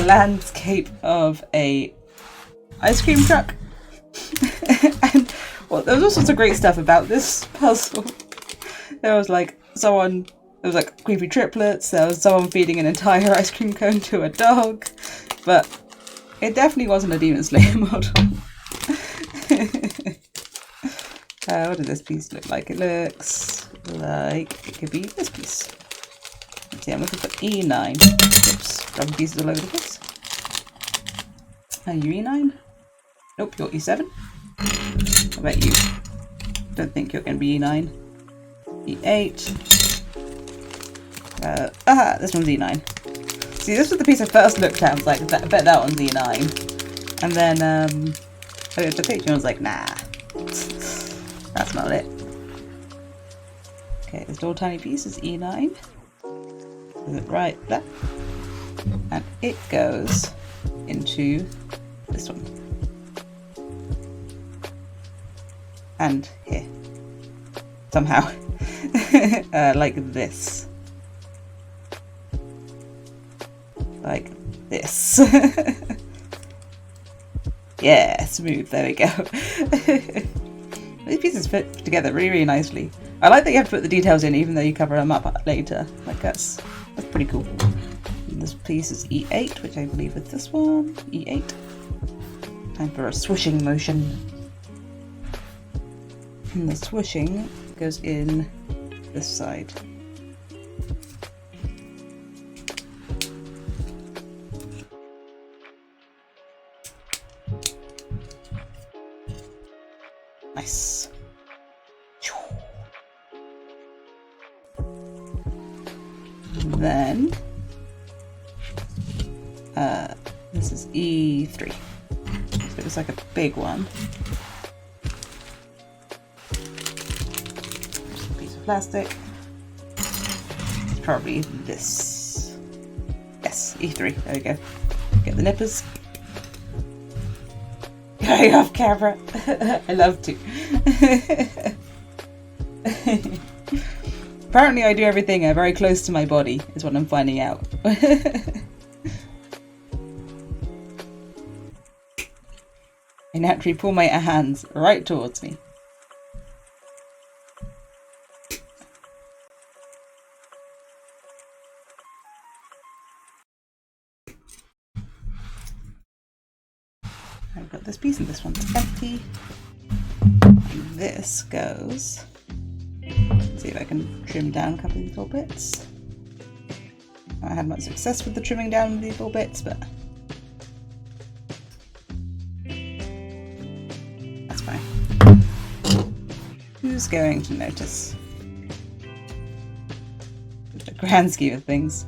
landscape of a ice cream truck. And well, there was all sorts of great stuff about this puzzle. There was like creepy triplets, there was someone feeding an entire ice cream cone to a dog, but it definitely wasn't a Demon Slayer model. What does this piece look like? It looks like it could be this piece. Let's see, I'm looking for E9. Oops, dropping pieces all over the place. Are you E9? Nope, you're E7. How about you? Don't think you're going to be E9. E8. This one's E9. See, this was the piece I first looked at. I was like, I bet that one's E9. And then I looked at the picture and I was like, nah. That's not it. Okay, this little tiny piece is E9. Is it right there? And it goes into this one. And here. Somehow. Like this. Like this. Yeah, smooth. There we go. These pieces fit together really, really nicely. I like that you have to put the details in even though you cover them up later. Like that's pretty cool. And this piece is E8, which I believe is this one. E8. Time for a swooshing motion. And the swooshing goes in this side. Nice. And then this is E3. So it looks like a big one. Just a piece of plastic. It's probably this. Yes, E3. There we go. Get the nippers. going off camera. I love to. Apparently I do everything very close to my body, is what I'm finding out. I naturally pull my hands right towards me. I've got this piece and this one's empty. And this goes... Let's see if I can trim down a couple of these little bits. I had much success with the trimming down of these little bits, but that's fine. Who's going to notice? With the grand scheme of things.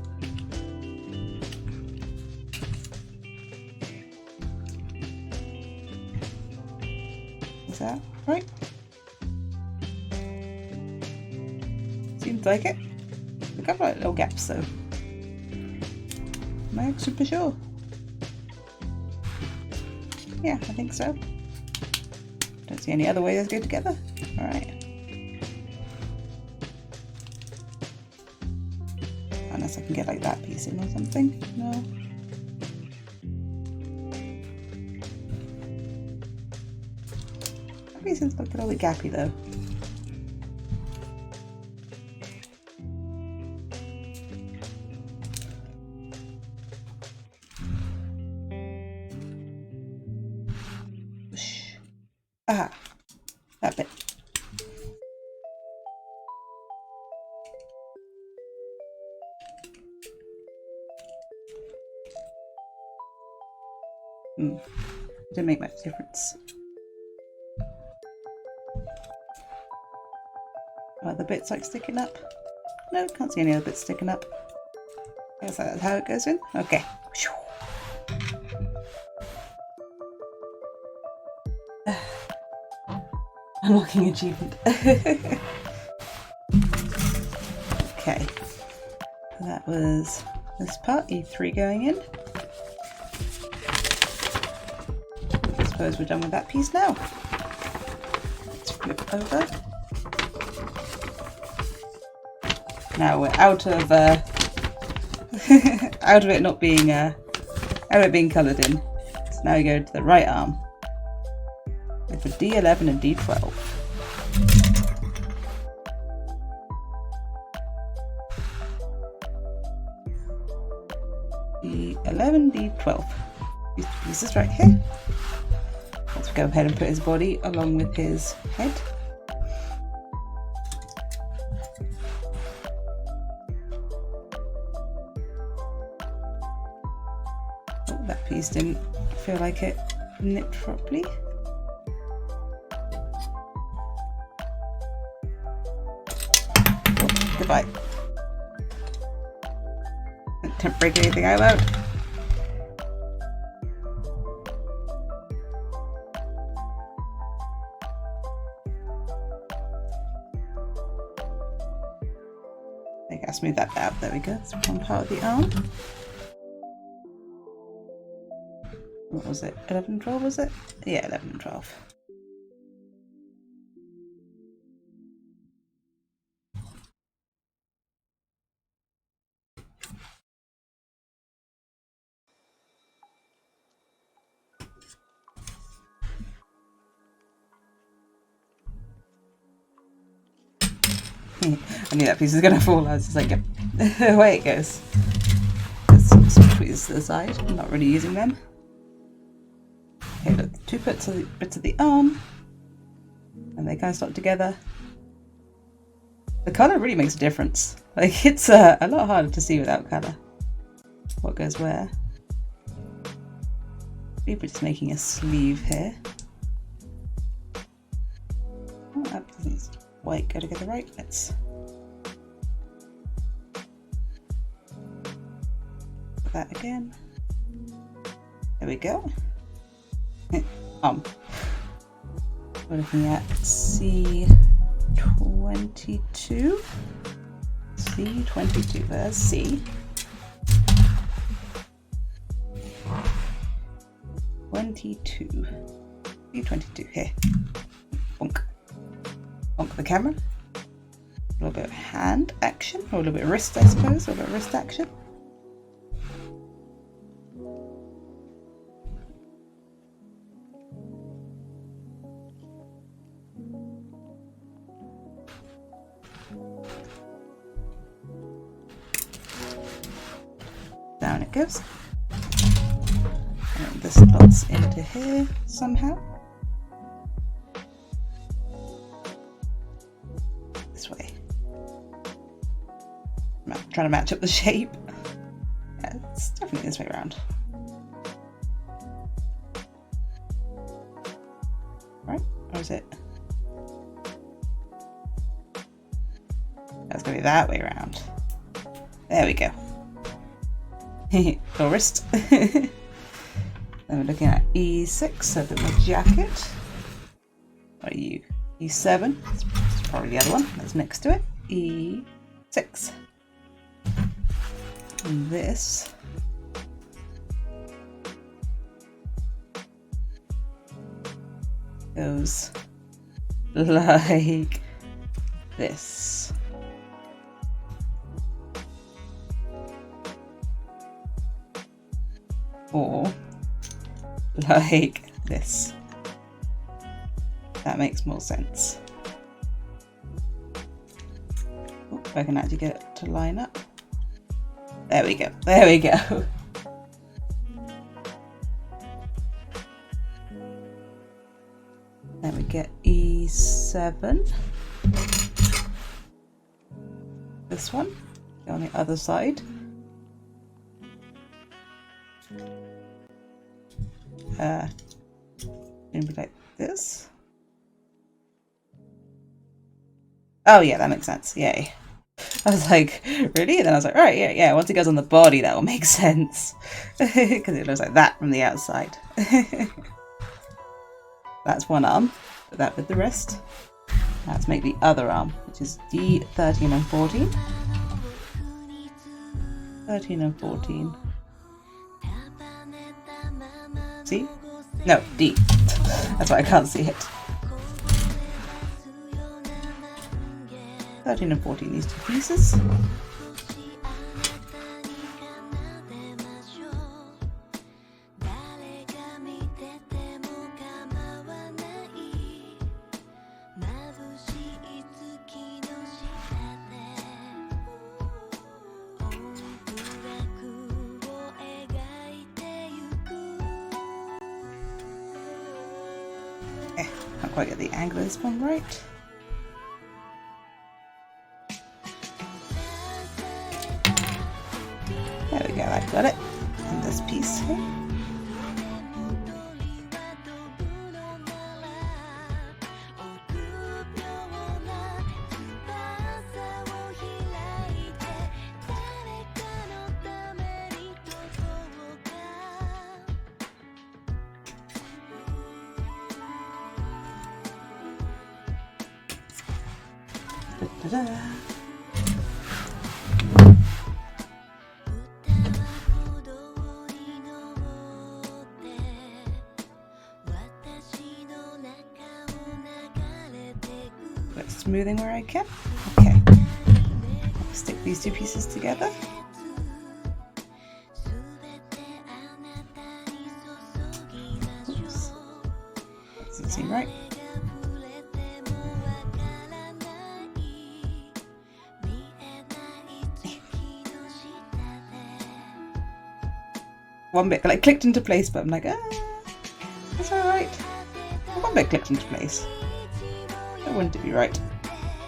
Is that right? Seems like it. A couple of little gaps though. Am I super sure? Yeah, I think so. Don't see any other way those go together. Alright. Unless I can get like that piece in or something. No. That piece is looking a little bit gappy though. Aha, that bit. Didn't make much difference. Are the bits like sticking up? No, can't see any other bits sticking up. I guess that's how it goes in. Okay. Unlocking achievement. Okay. That was this part, E3 going in. I suppose we're done with that piece now. Let's flip over. Now we're out of out of it not being out of it being coloured in. So now we go to the right arm. With the D11 and D12. D11, D12. These pieces right here. Let's go ahead and put his body along with his head. Oh, that piece didn't feel like it knit properly. Goodbye. Didn't break anything out loud. I think I smoothed that out. There we go. That's one part of the arm. What was it? 11 and 12 was it? Yeah, 11 and 12. I knew that piece was going to fall. I was just like, yep, away it goes. There's some tweezers to the side. I'm not really using them. Okay, look, two bits of the arm, and they kind of stop together. The colour really makes a difference. Like, it's a lot harder to see without colour. What goes where? Maybe just making a sleeve here. Oh, that doesn't quite go together right. Let's put that again. There we go. We're looking at C22. C22. There's C. 22. B22 here. Bonk. Bonk the camera. A little bit of hand action, or a little bit of wrist, I suppose, a little bit of wrist action. Down it goes. And this slots into here somehow. This way. I'm trying to match up the shape. Yeah, it's definitely this way around. Right? Or is it? That's going to be that way around. There we go. Little wrist. Then we're looking at E6, so a bit more jacket. What are you? E7. That's probably the other one that's next to it. E6. And this goes like this. Or like this. That makes more sense. Ooh, I can actually get it to line up. There we go. There we go. Then we get E7. This one. Go on the other side. Gonna be like this. Oh yeah, that makes sense. Yay. I was like, really? And then I was like, right, yeah. Once it goes on the body, that will make sense. Because it looks like that from the outside. That's one arm. Put that with the rest. Now let's make the other arm, which is D13 and 14. 13 and 14. See? No, D. That's why I can't see it. 13 and 14, these two pieces. Can't quite get the angle of this one right. There we go, I've got it. And this piece here. Da-da-da. Smoothing where I can. Okay. Stick these two pieces together. Oops. Doesn't seem right. One bit like clicked into place, but I'm like, that's alright. One bit clicked into place. Why wouldn't it be right?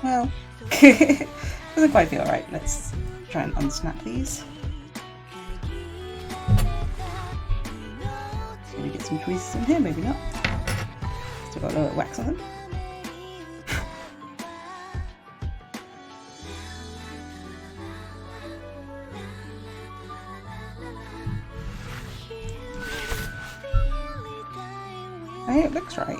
Well, doesn't quite feel right. Let's try and unsnap these. Maybe get some tweezers in here, maybe not. Still got a little wax on them. I think it looks right.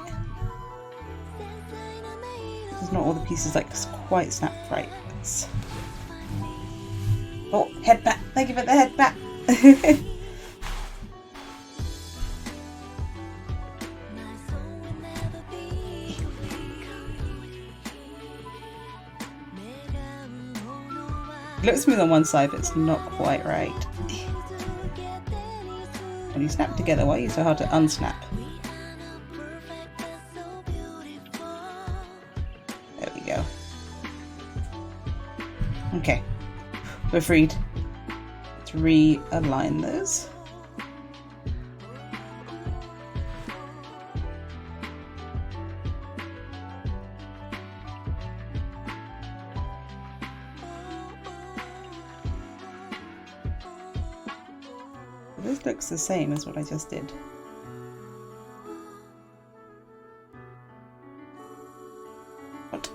Not all the pieces like quite snapped right. Oh, head back. Thank you for the head back. It looks smooth on one side, but it's not quite right. When you snap together, why are you so hard to unsnap? There we go. Okay, we're freed. Let's realign those. This looks the same as what I just did. What?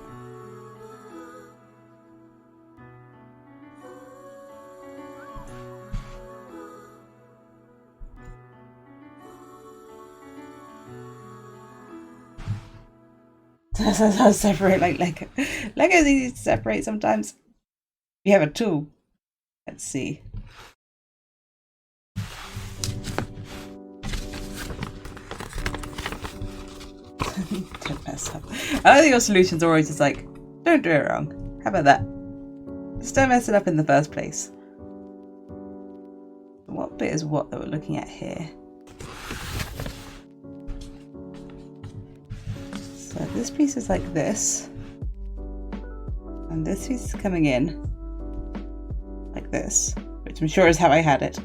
I'll separate like Lego. Lego's easy to separate sometimes. You have a tool. Let's see. Don't mess up. I think your solutions are always just like, don't do it wrong. How about that? Just don't mess it up in the first place. What bit is what that we're looking at here? So this piece is like this. And this piece is coming in like this, which I'm sure is how I had it.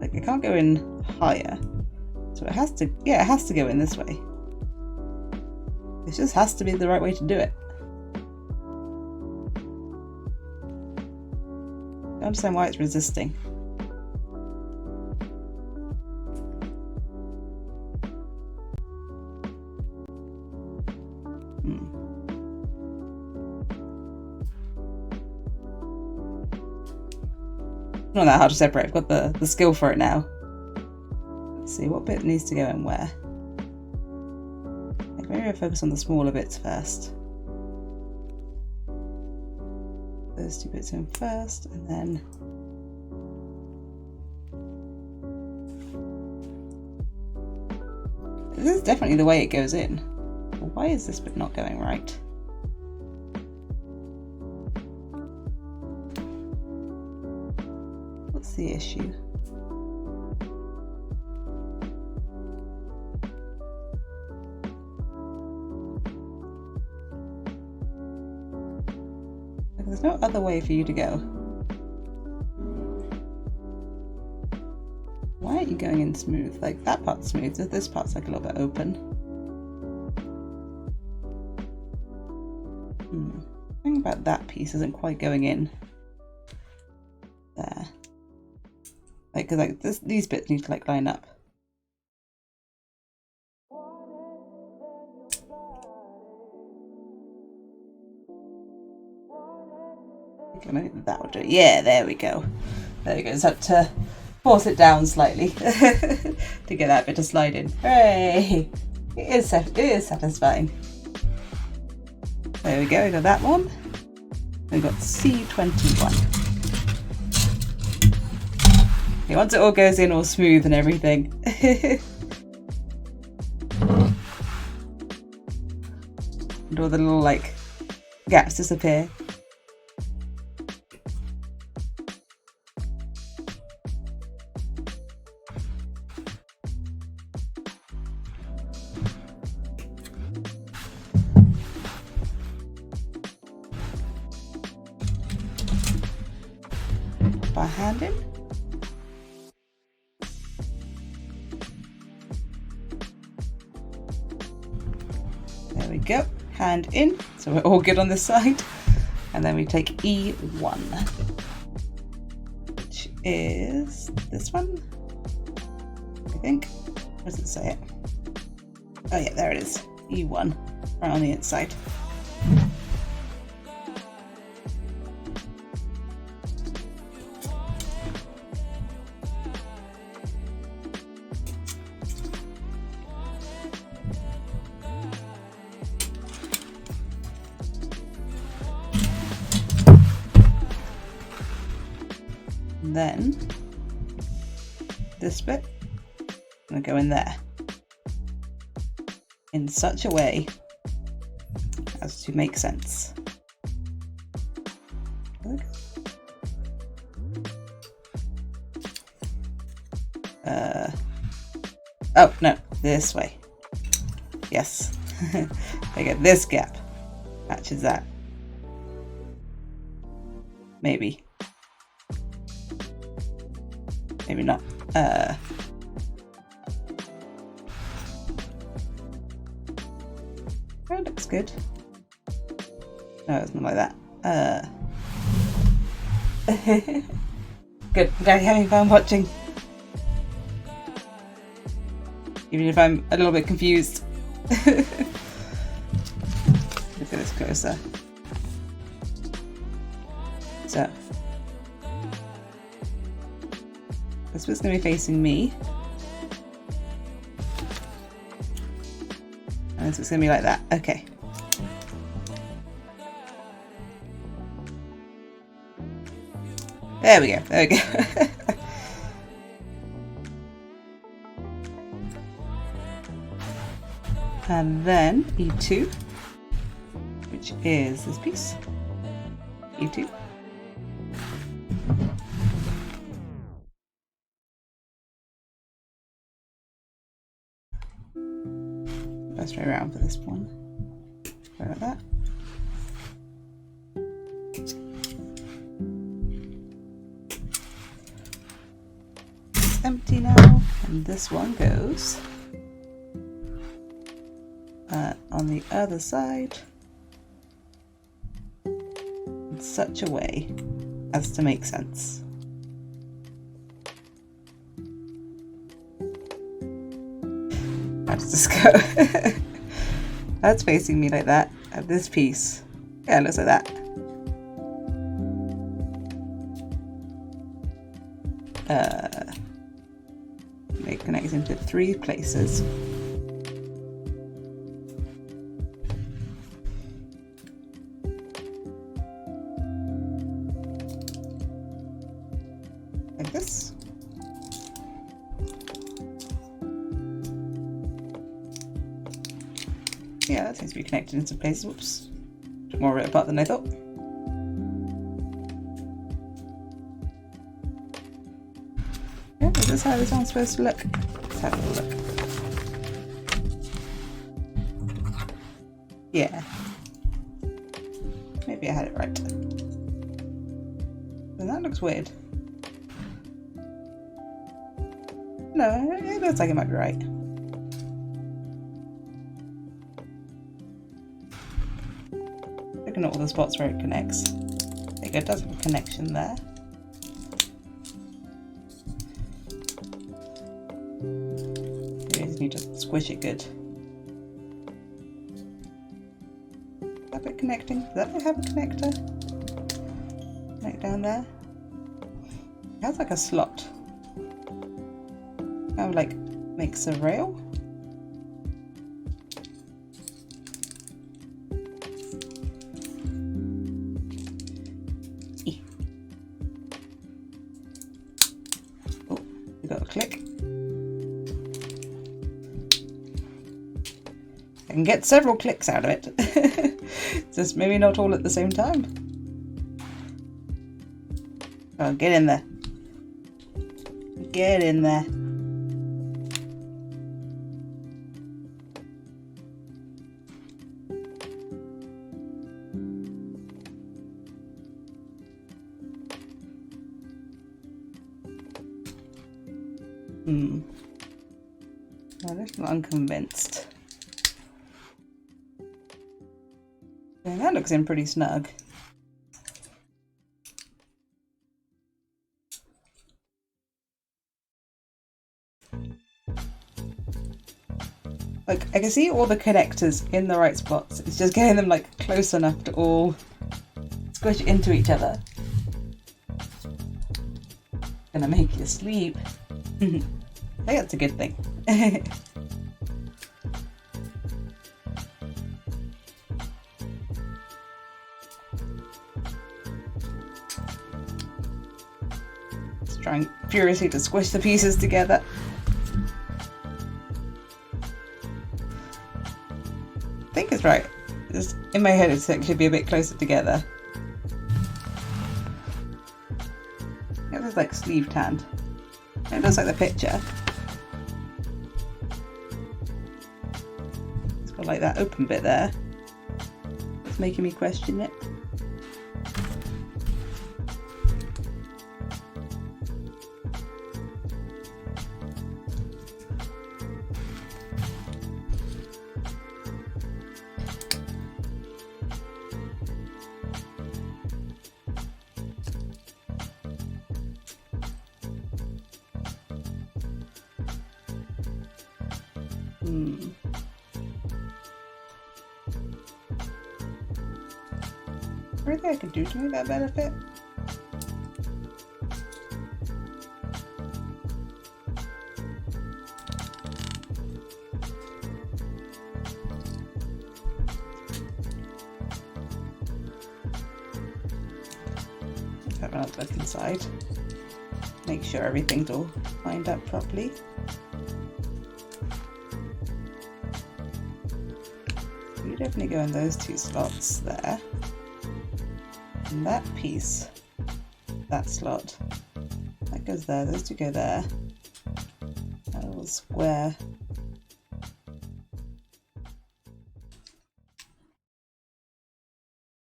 Like it can't go in higher. So it has to, yeah, it has to go in this way. It just has to be the right way to do it. I don't understand why it's resisting. Not that hard to separate. I've got the skill for it now. Let's see what bit needs to go in where. Like maybe I'll focus on the smaller bits first. Those two bits in first, and then this is definitely the way it goes in. But why is this bit not going right? What's the issue? There's no other way for you to go. Why aren't you going in smooth? Like that part's smooth, this part's like a little bit open. Something about that piece isn't quite going in there. Like, cause like these bits need to like line up. Okay, maybe that will do it. Yeah, there we go. There we go. Just have to force it down slightly to get that bit to slide in. Hooray! It is satisfying. There we go. We got that one. We got C21. Okay, once it all goes in all smooth and everything. And all the little like gaps disappear. Our hand in. There we go, hand in, so we're all good on this side. And then we take E1, which is this one, I think. Where does it say it? Oh yeah, there it is, E1, right on the inside. Then this bit going to go in there in such a way as to make sense. Oh, no, this way. Yes. I get this gap. Matches that. Maybe. Maybe not. Oh, it looks good. No, it's not like that. Good. I'm glad you're having fun watching. Even if I'm a little bit confused. Look at this closer. So, this bit's going to be facing me. And this is going to be like that. Okay. There we go. There we go. And then E2, which is this piece. E2. First way around for this one. Sorry about that. It's empty now, and this one goes on the other side in such a way as to make sense. How does this go? That's facing me like that. And this piece, yeah, it looks like that. It connects into 3 places. Like this. Yeah, that seems to be connected in some places. Whoops. Took more of it apart than I thought. Yeah, is this how this one's supposed to look? Let's have a look. Yeah. Maybe I had it right. And that looks weird. No, it looks like it might be right. Looking at all the spots where it connects. There you go, it does have a connection there. You just need to squish it good. Is that bit connecting? Does that bit have a connector? Connect down there? It has like a slot. Kind of like makes a rail. Oh, we got a click. I can get several clicks out of it. Just maybe not all at the same time. Oh, get in there. Get in there. I'm a little unconvinced. Yeah, that looks in pretty snug. Like, I can see all the connectors in the right spots. It's just getting them like close enough to all squish into each other. Gonna make you sleep. I think that's a good thing. Just trying furiously to squish the pieces together. I think it's right. Just in my head, it's actually be a bit closer together. It was like sleeve tanned. It looks like the picture. It's got like that open bit there. It's making me question it. Anything I could do to make that better fit? Let's have another look inside. Make sure everything's all lined up properly. You definitely go in those two slots there. And that piece, that slot, that goes there, those two go there. That little square.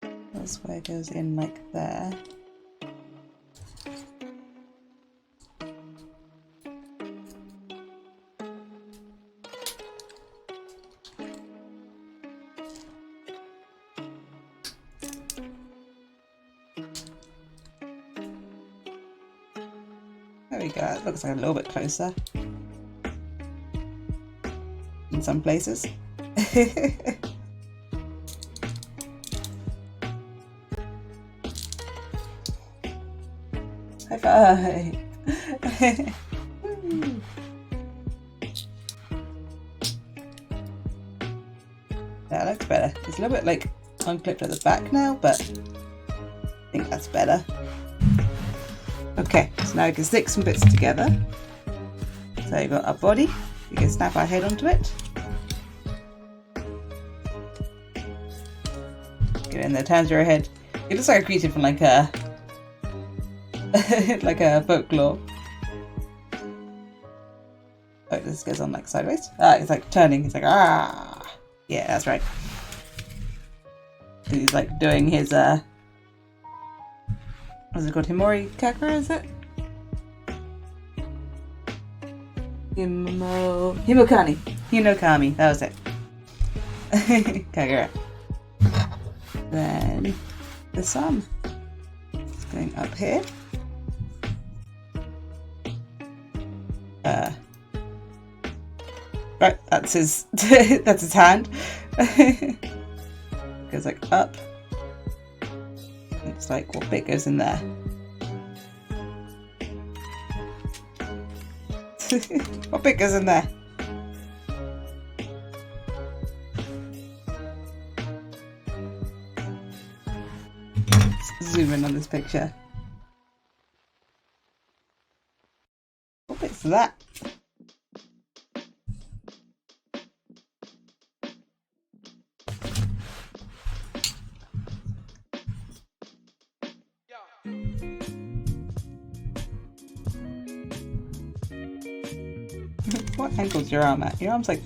That square goes in like there. There we go, it looks like a little bit closer in some places. High five! That looks better. It's a little bit like unclipped at the back now, but I think that's better. Okay, so now we can stick some bits together. So you've got our body, we can snap our head onto it. Get in the Tanjiro head. It looks like a creature from like a like a folklore. Oh, this goes on like sideways. Ah, it's like turning. It's like ah, yeah, that's right. He's like doing his what's it called? Himori Kakura, is it? Himokani. Hinokami, that was it. Kagura. Then the sun is going up here. Right, that's his that's his hand. Goes like up. It's like what bit goes in there? What bit goes in there? Let's zoom in on this picture. What bit's that? What angle's your arm at? Your arm's like...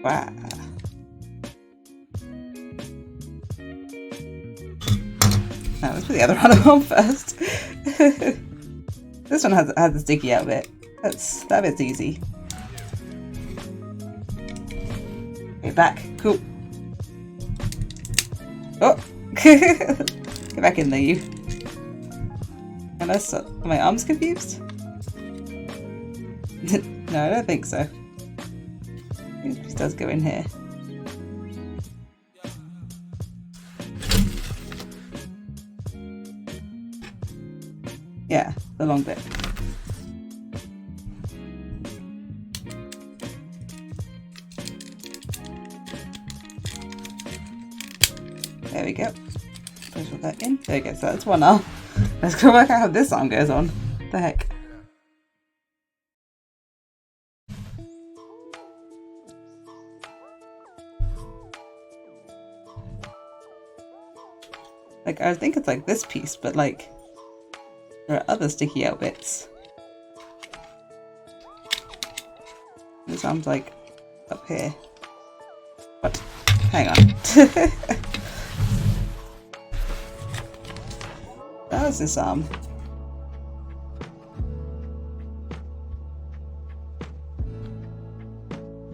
Wow. Now let's put the other one on first. This one has the sticky out bit. That bit's easy. Okay, back. Cool. Oh! Get back in there, you. Unless are my arms confused? No, I don't think so. It just does go in here. Yeah, the long bit. There we go. Let's put that in. There we go, so that's one arm. Let's go work out how this arm goes on. What the heck? Like, I think it's like this piece, but like, There are other sticky out bits. This arm's like up here. What? Hang on. How's this arm?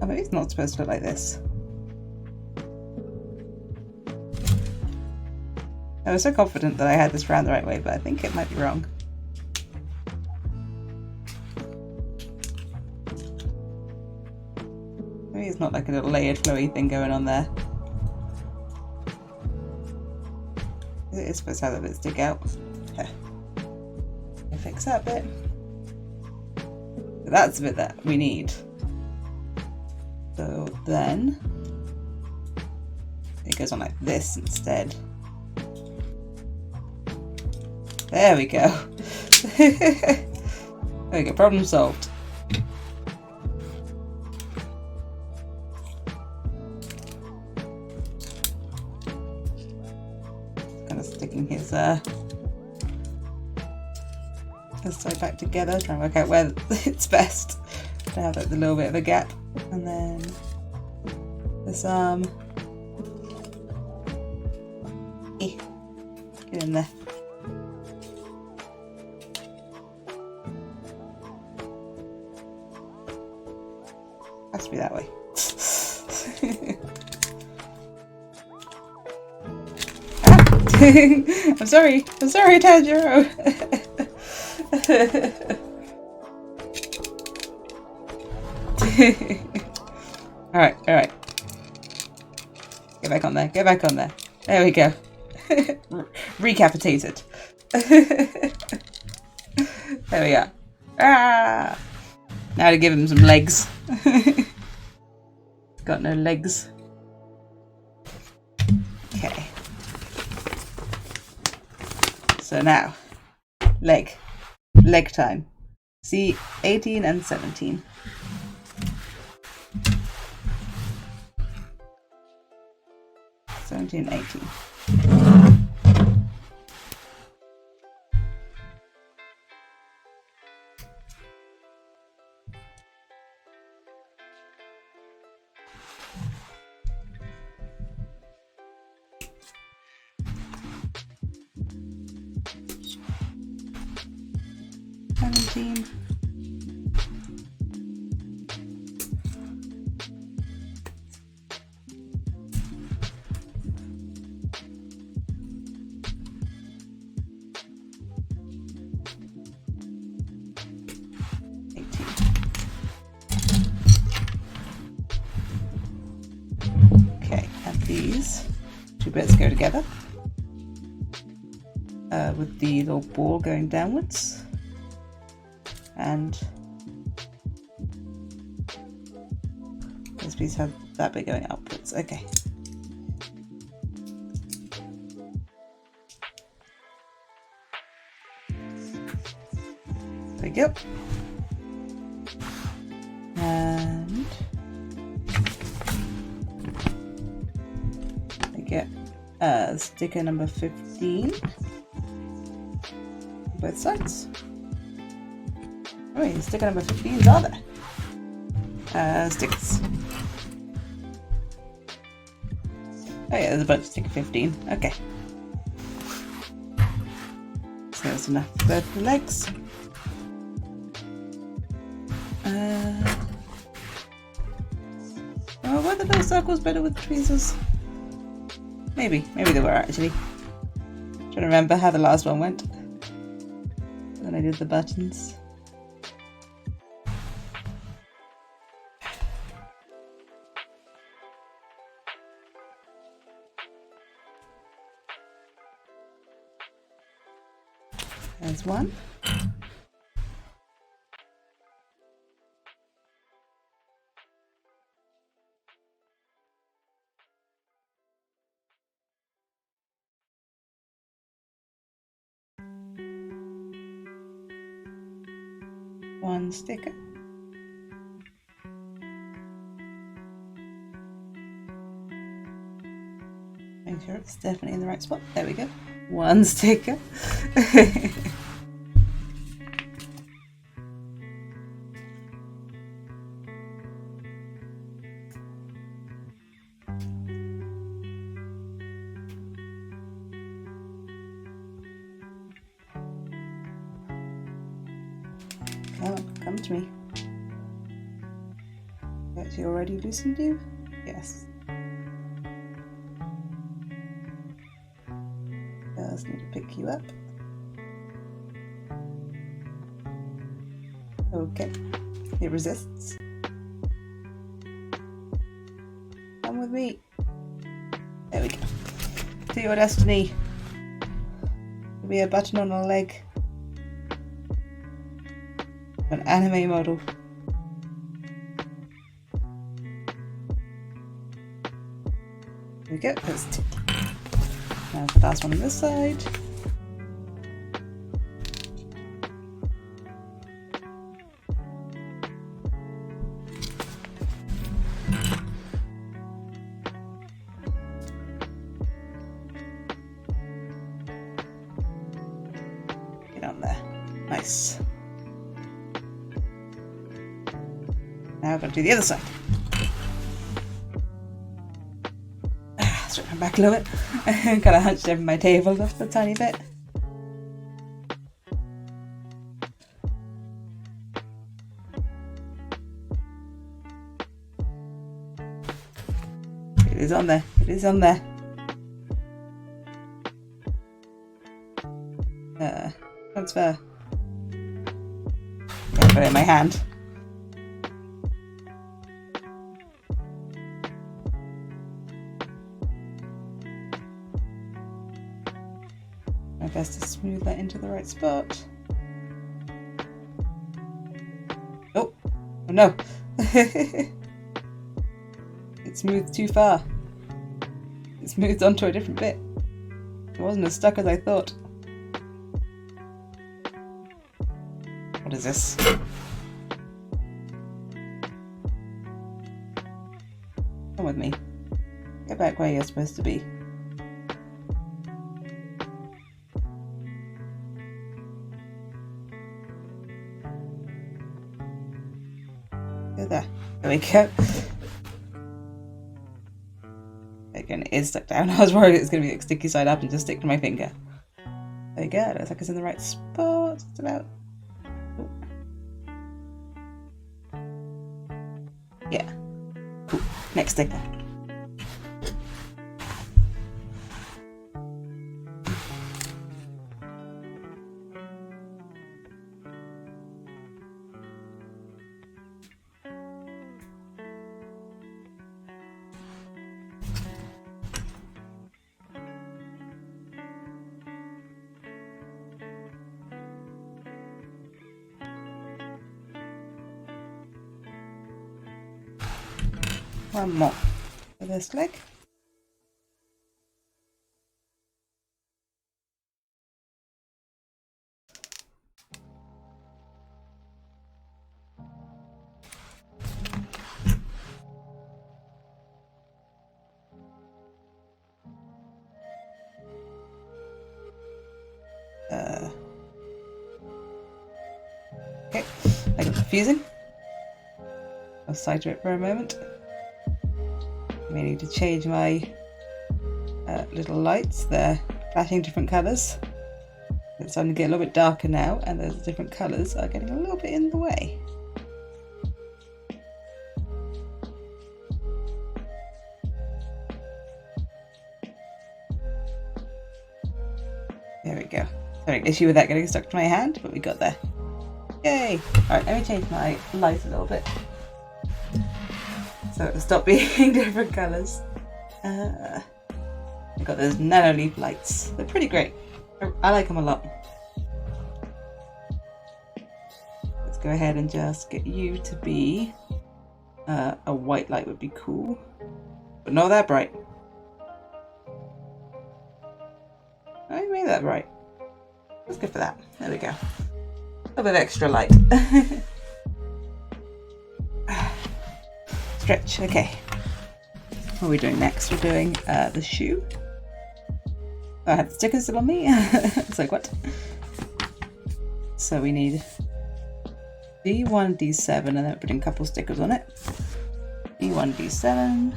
Oh, maybe it's not supposed to look like this. I was so confident that I had this round the right way, but I think it might be wrong. Maybe it's not like a little layered flowy thing going on there. It is supposed to have a bit stick out. I'll fix that bit. But that's the bit that we need. So then it goes on like this instead. There we go. There we go, problem solved. Kind of sticking his side back together, trying to work out where it's best to have like the little bit of a gap. And then this arm. Get in there. Has to be that way. I'm sorry, Tanjiro. Alright. Get back on there. There we go. Recapitated. There we are. Ah! Now to give him some legs. Got no legs. Okay. So now, leg time. See 18 and 17. And 18. These two bits go together with the little ball going downwards, and this piece has that bit going upwards. Okay. There we go. And get sticker number 15 both sides. Oh wait, sticker number 15s are there? Stickers. Oh yeah, there's a bunch of sticker 15. Okay. So that's enough for both the legs. Oh, were the little circles better with tweezers? Maybe they were actually. Trying to remember how the last one went when I did the buttons. There's one. One sticker. Make sure it's definitely in the right spot. There we go. One sticker. to me. Actually already loosened you? Yes. Just need to pick you up. Okay. It resists. Come with me. There we go. To your destiny. There'll be a button on a leg. An anime model. There we go. That's two. Now the last one on this side. Get on there. Nice. Now I've got to do the other side. Straighten my back a little bit. Kind of hunched over my table just a tiny bit. It is on there. It is on there. Transfer. Put it in my hand. My best to smooth that into the right spot. Oh no! It's moved too far. It's moved onto a different bit. It wasn't as stuck as I thought. What is this? Come with me. Get back where you're supposed to be. Go there. There we go. Again, it is stuck down. I was worried it was going to be like sticky side up and just stick to my finger. There you go. It looks like it's in the right spot. It's about. Yeah. Cool. Next sticker. One more for this leg. Okay, I got confusing. I'll side to it for a moment. I may need to change my little lights. They're flashing different colours. It's starting to get a little bit darker now, and those different colours are getting a little bit in the way. There we go. Sorry, issue with that getting stuck to my hand, but we got there. Yay! Alright, let me change my light a little bit. So it'll stop being different colours. I've got those nano leaf lights. They're pretty great. I like them a lot. Let's go ahead and just get you to be a white light would be cool, but not that bright. I made that bright. Let's go for that. There we go. A little bit of extra light. Stretch. Okay. What are we doing next? We're doing the shoe. Oh, I have the stickers still on me. It's like, what? So we need D1, D7, and then putting a couple stickers on it. D1, D7.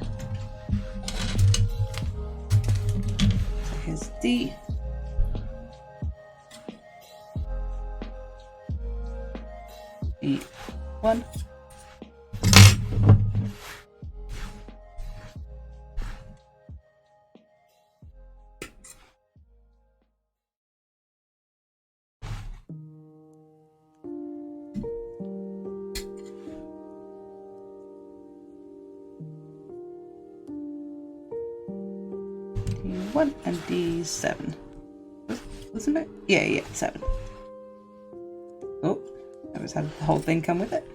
So here's D. D. one. D1 and D7. Wasn't it? Yeah, 7. Oh, I was had the whole thing come with it.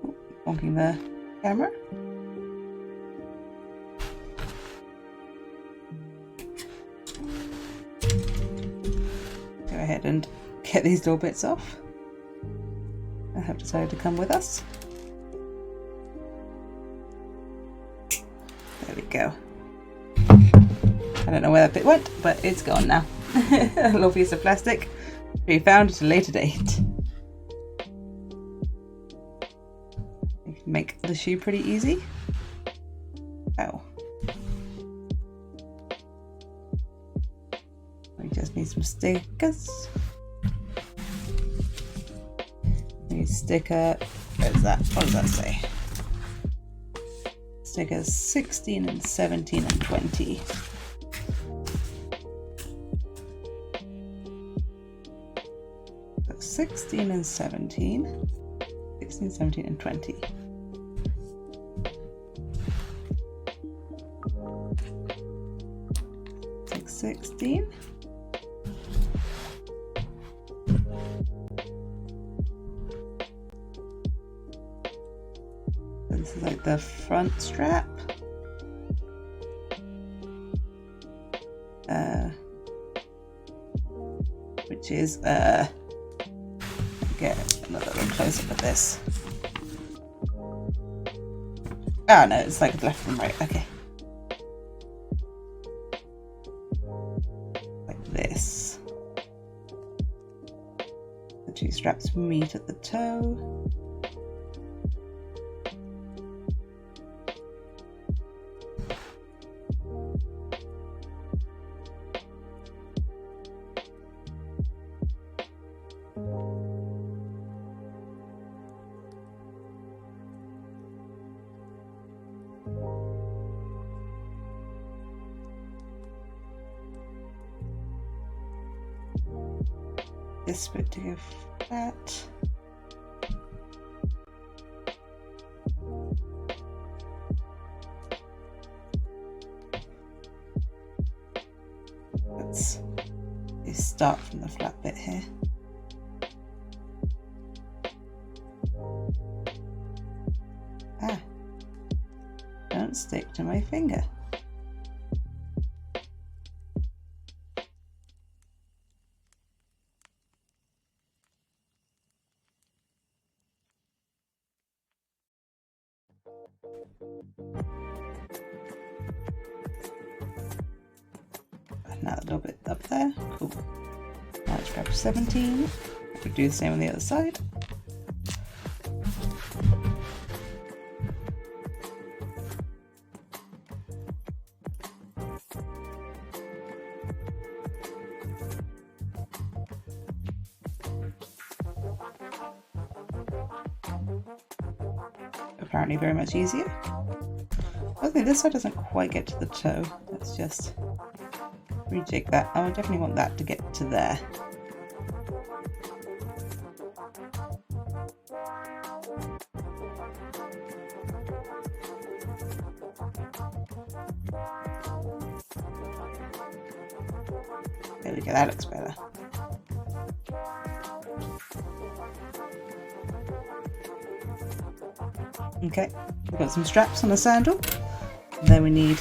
Oh, bonking the camera. Go ahead and get these door bits off. I have decided to come with us. There we go. I don't know where that bit went, but it's gone now. A little piece of plastic to be found at a later date. You can make the shoe pretty easy. Oh. We just need some stickers. Need sticker. Where's that? What does that say? Stickers 16 and 17 and 20. So 16 and 17. 16, 17 and 20. Take 16. This is like the front strap. Which is get another little close up of this. Oh no, it's like left and right, okay. Like this. The two straps meet at the toe. This bit to go flat. Let's start from the flat bit here. Ah, don't stick to my finger. Now a little bit up there. Cool. Now let's grab 17. We do the same on the other side. Apparently very much easier. Okay, this side doesn't quite get to the toe. Let's just rejig that. I would definitely want that to get to there. There we go, that looks better. Okay, we've got some straps on the sandal. Then we need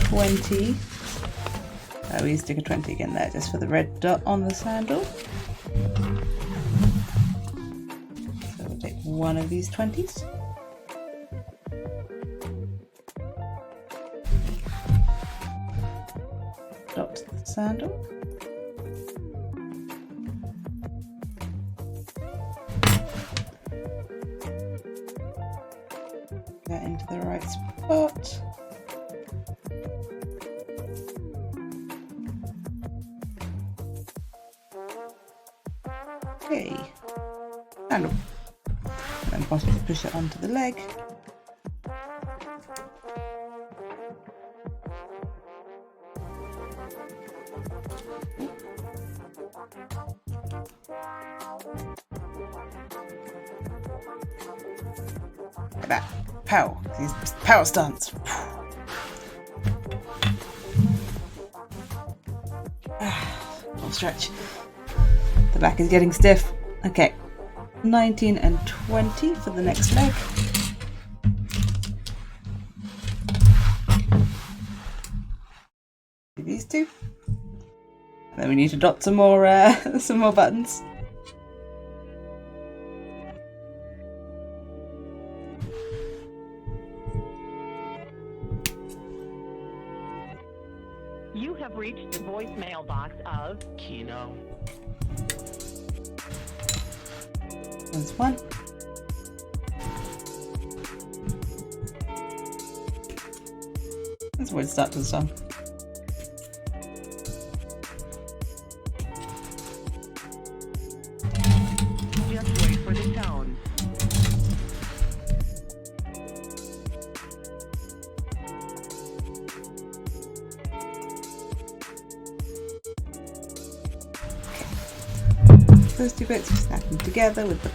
20. We stick a 20 again there just for the red dot on the sandal. So we'll take one of these 20s. Dot the sandal. Get into the right spot. Okay. Handle. And then possibly push it onto the leg. Look at that. Pow. Power stance. Little stretch. The back is getting stiff. Okay. 19 and 20 for the next leg. Do these two. And then we need to dot some more buttons. You have reached the voicemail box of Kino. There's one. That's a weird start to the song. Just wait for the tone. Those two bits, you snap them together with the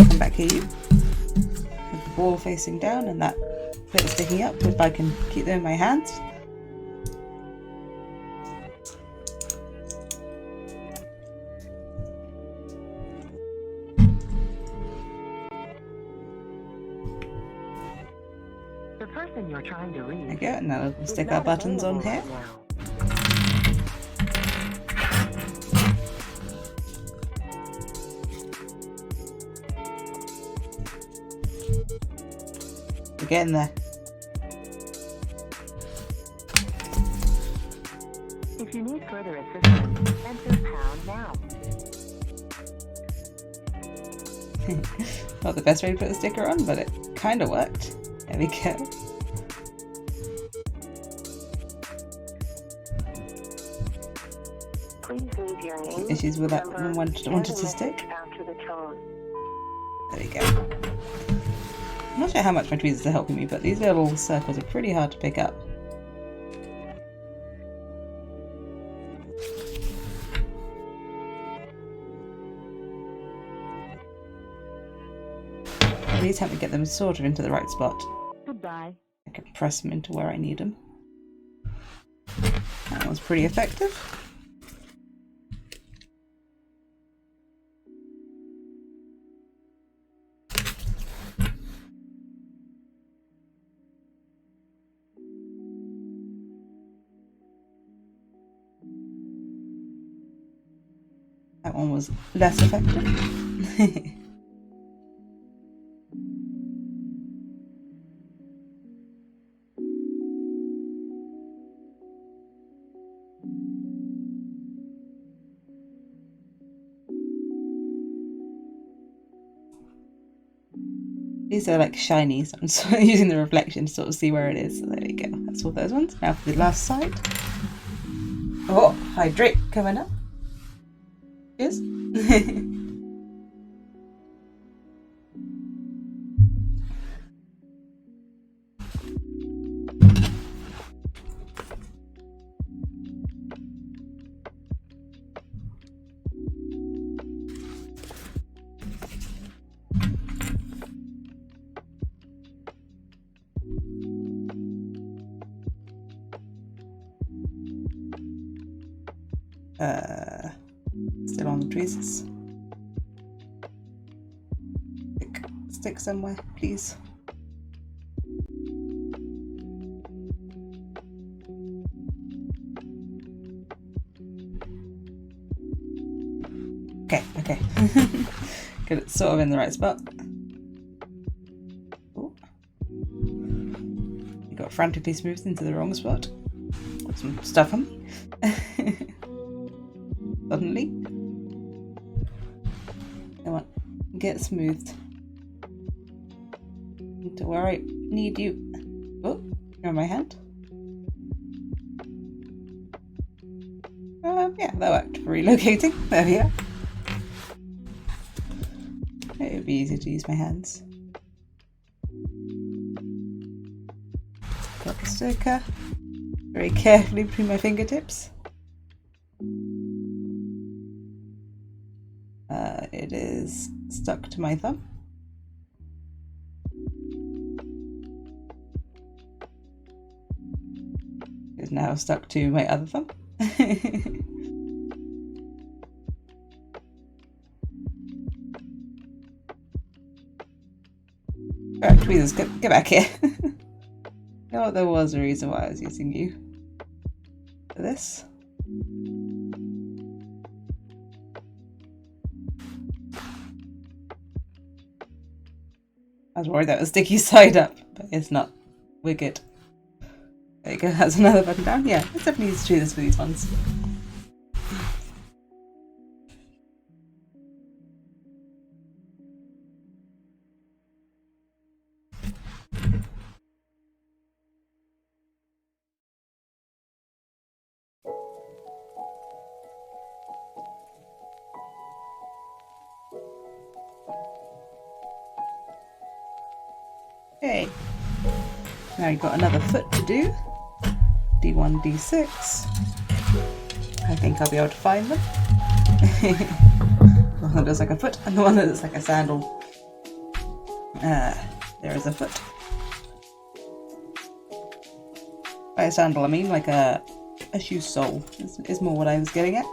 come back here, with the ball facing down and that bit sticking up. If I can keep them in my hands. The person you're trying to reach. There we go, and now we'll stick our buttons on here. We're getting there. If you need further assistance, enter pound now. Not the best way to put a sticker on, but it kind of worked. There we go. Please leave your name. Issues with that one wanted to stick. After the tone. There we go. I'm not sure how much my tweezers are helping me, but these little circles are pretty hard to pick up. These help me get them sort of into the right spot. Goodbye. I can press them into where I need them. That was pretty effective. That one was less effective. These are like shiny, so I'm sort of using the reflection to sort of see where it is. So there we go. That's all those ones. Now for the last side. Oh, hydrate coming up. Cheers. Still on the tweezers. Stick somewhere, please. Okay. Get it sort of in the right spot. Ooh. You got frantically smoothed into the wrong spot. Got some stuff on me. Suddenly. Come on, get smoothed into where I need you. Oh, you're on my hand. Yeah, that worked for relocating. There we are. It would be easier to use my hands. Got the sticker very carefully between my fingertips. It is stuck to my thumb. It's now stuck to my other thumb. Alright, tweezers, get back here. Oh, there was a reason why I was using you for this. I was worried that was sticky side up, but it's not. We're good. There you go, that's another button down. Yeah, let's definitely use tweezers for these ones. Okay, now you've got another foot to do. D1, D6. I think I'll be able to find them. The one that looks like a foot and the one that looks like a sandal. There is a foot. By a sandal I mean like a shoe sole is more what I was getting at.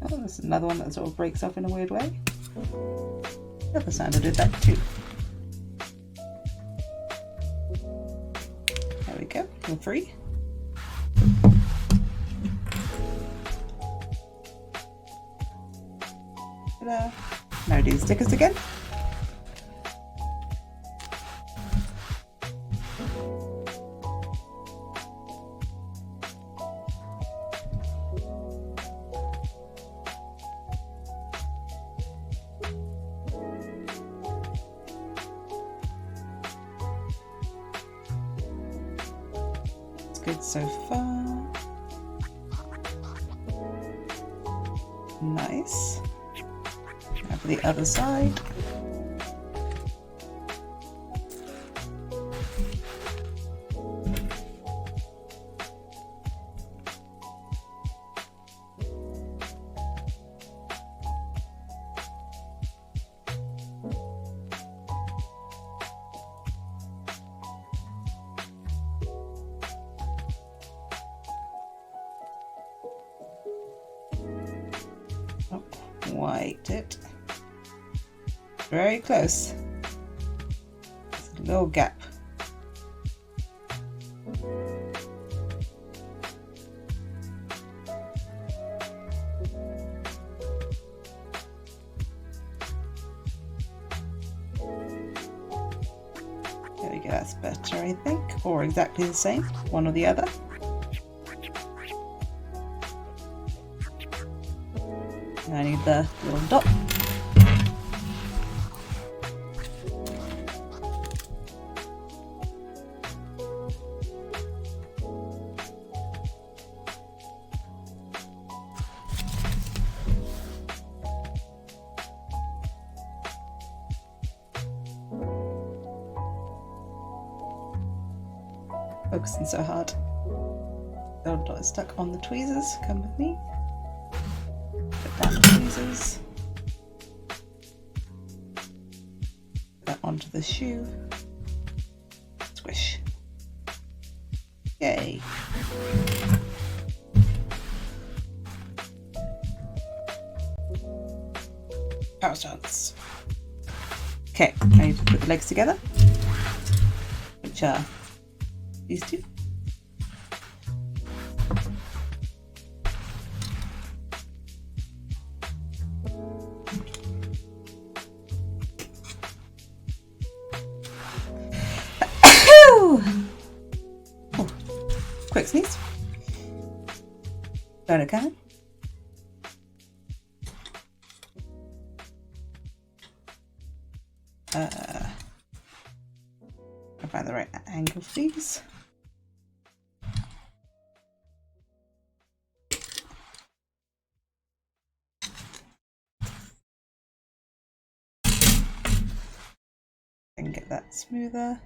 Oh, there's another one that sort of breaks off in a weird way. The other sandal did that too. There we go, we're free. Ta-da. Now do the stickers again. Good so far. Nice. Now for the other side. Not quite it. Very close. There's a little gap. There we go, that's better I think. Or exactly the same, one or the other. I need the little dot. Focusing so hard. The little dot is stuck on the tweezers. Come with me. Put down the tweezers. Put that onto the shoe. Squish. Yay. Power stance. Okay, I need to put the legs together, which are these two. Oh, quick sneeze. Don't it, can I find the right angle for these. I can get that smoother.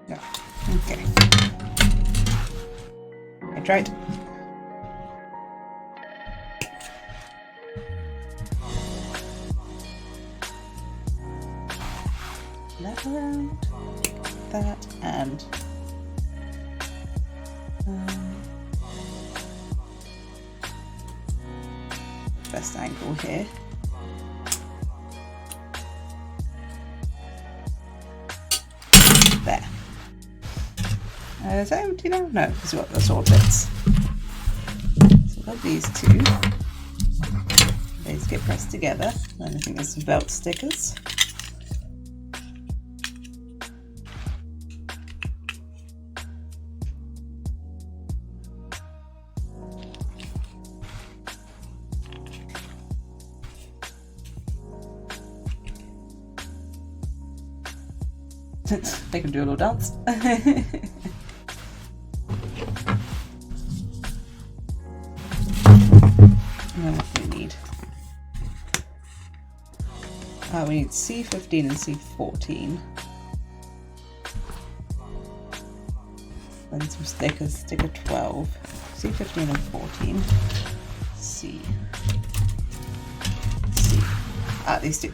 No. Okay. I tried. That around. That and best angle here. There. Is that empty now? No, because we've got the sword bits. So we've got these two. These get pressed together. Then I think there's some belt stickers. They can do a little dance. And then what do we need? We need C15 and C14. Then some stickers, sticker 12. C15 and 14. C. These two.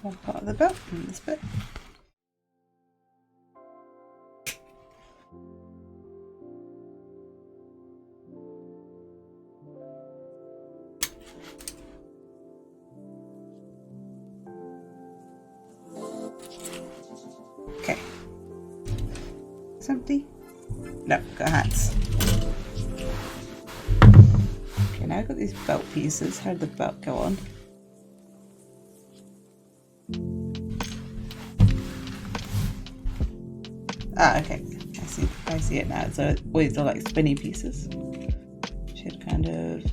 One part of the belt and this bit. Okay. It's empty. No, got hats. Okay, now I've got these belt pieces. How did the belt go on? Okay. I see it now. So these are like spinny pieces. Should kind of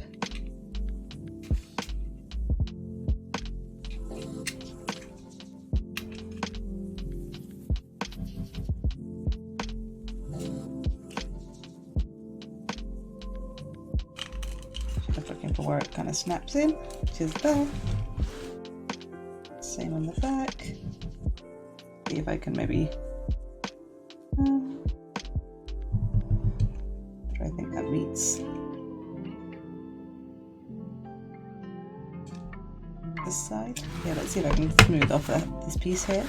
looking for where it kind of snaps in, which is there. Same on the back. See if I can maybe I think that meets this side. Yeah, let's see if I can smooth off this piece here.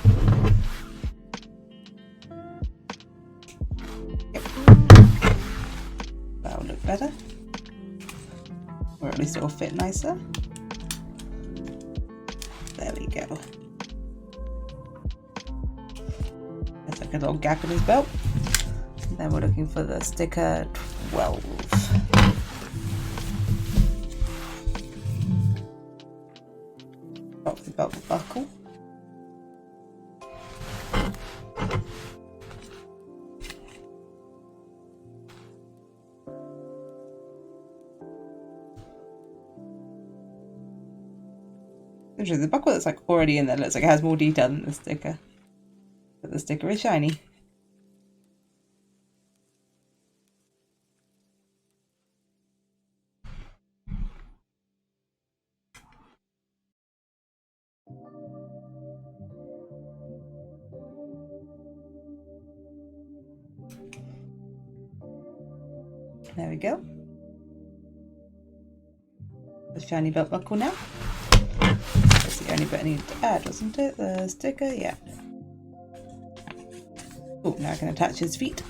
Yep. That will look better. Or at least it will fit nicer. There we go. There's like a little gap in his belt. And then we're looking for the sticker 12. Drop the belt buckle. The buckle that's like already in there looks like it has more detail than the sticker. But the sticker is shiny. There we go. the shiny belt buckle now. That's the only bit I needed to add, wasn't it? The sticker, yeah. Oh, now I can attach his feet.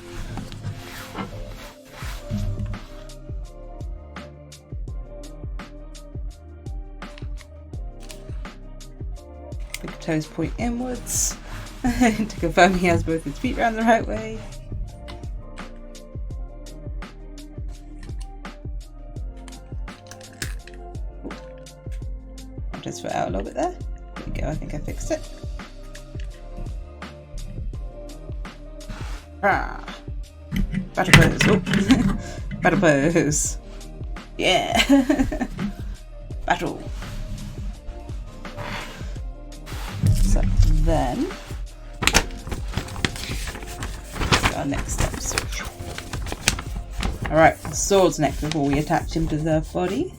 Big toes point inwards to confirm he has both his feet round the right way. I'll just foot out a little bit there. There we go, I think I fixed it. Ah. Battle pose. Oh. Battle pose. Yeah. Battle. So then, our next steps. Alright, swords next before we attach him to the body.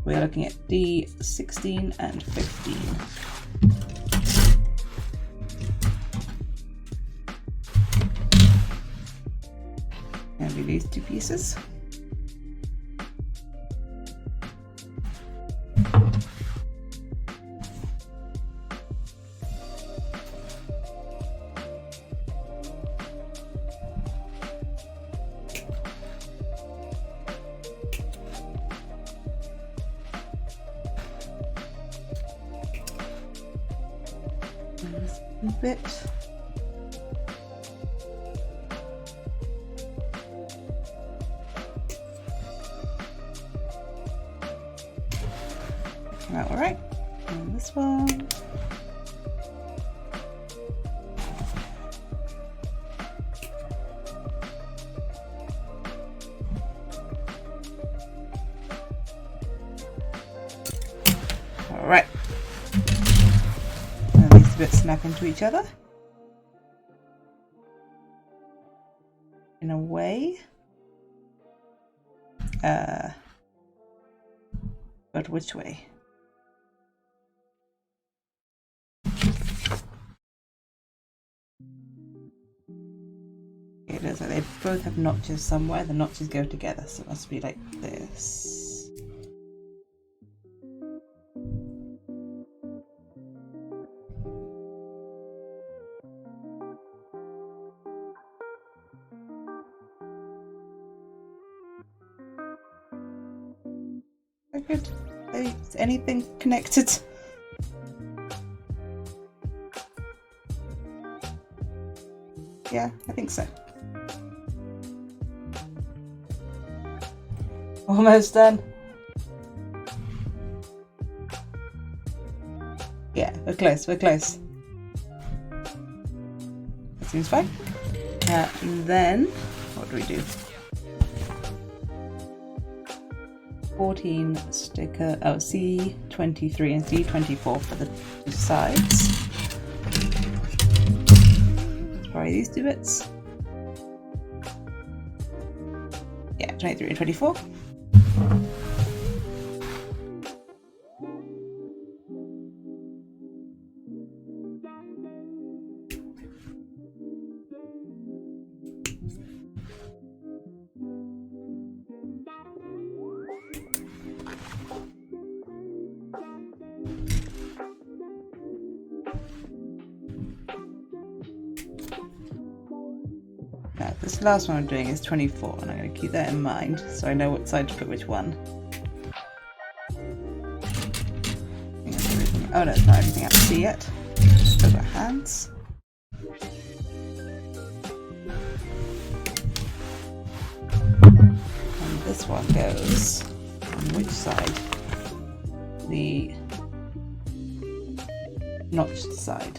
We are looking at D16 and 15. Gonna be these two pieces. A bit. Came out all right. And this one. All right. These bits snap into each other in a way, but which way? It looks like they both have notches somewhere. The notches go together, so it must be like this. Good. Is anything connected? Yeah, I think so. Almost done. Yeah, we're close, we're close. That seems fine. And then, what do we do? 14 sticker, oh, C23 and C24 for the two sides. Let's try these two bits. Yeah, 23 and 24. Now, this last one I'm doing is 24, and I'm going to keep that in mind so I know what side to put which one. Oh no, it's not everything up to see yet. Still got hands. And this one goes on which side? The notched side.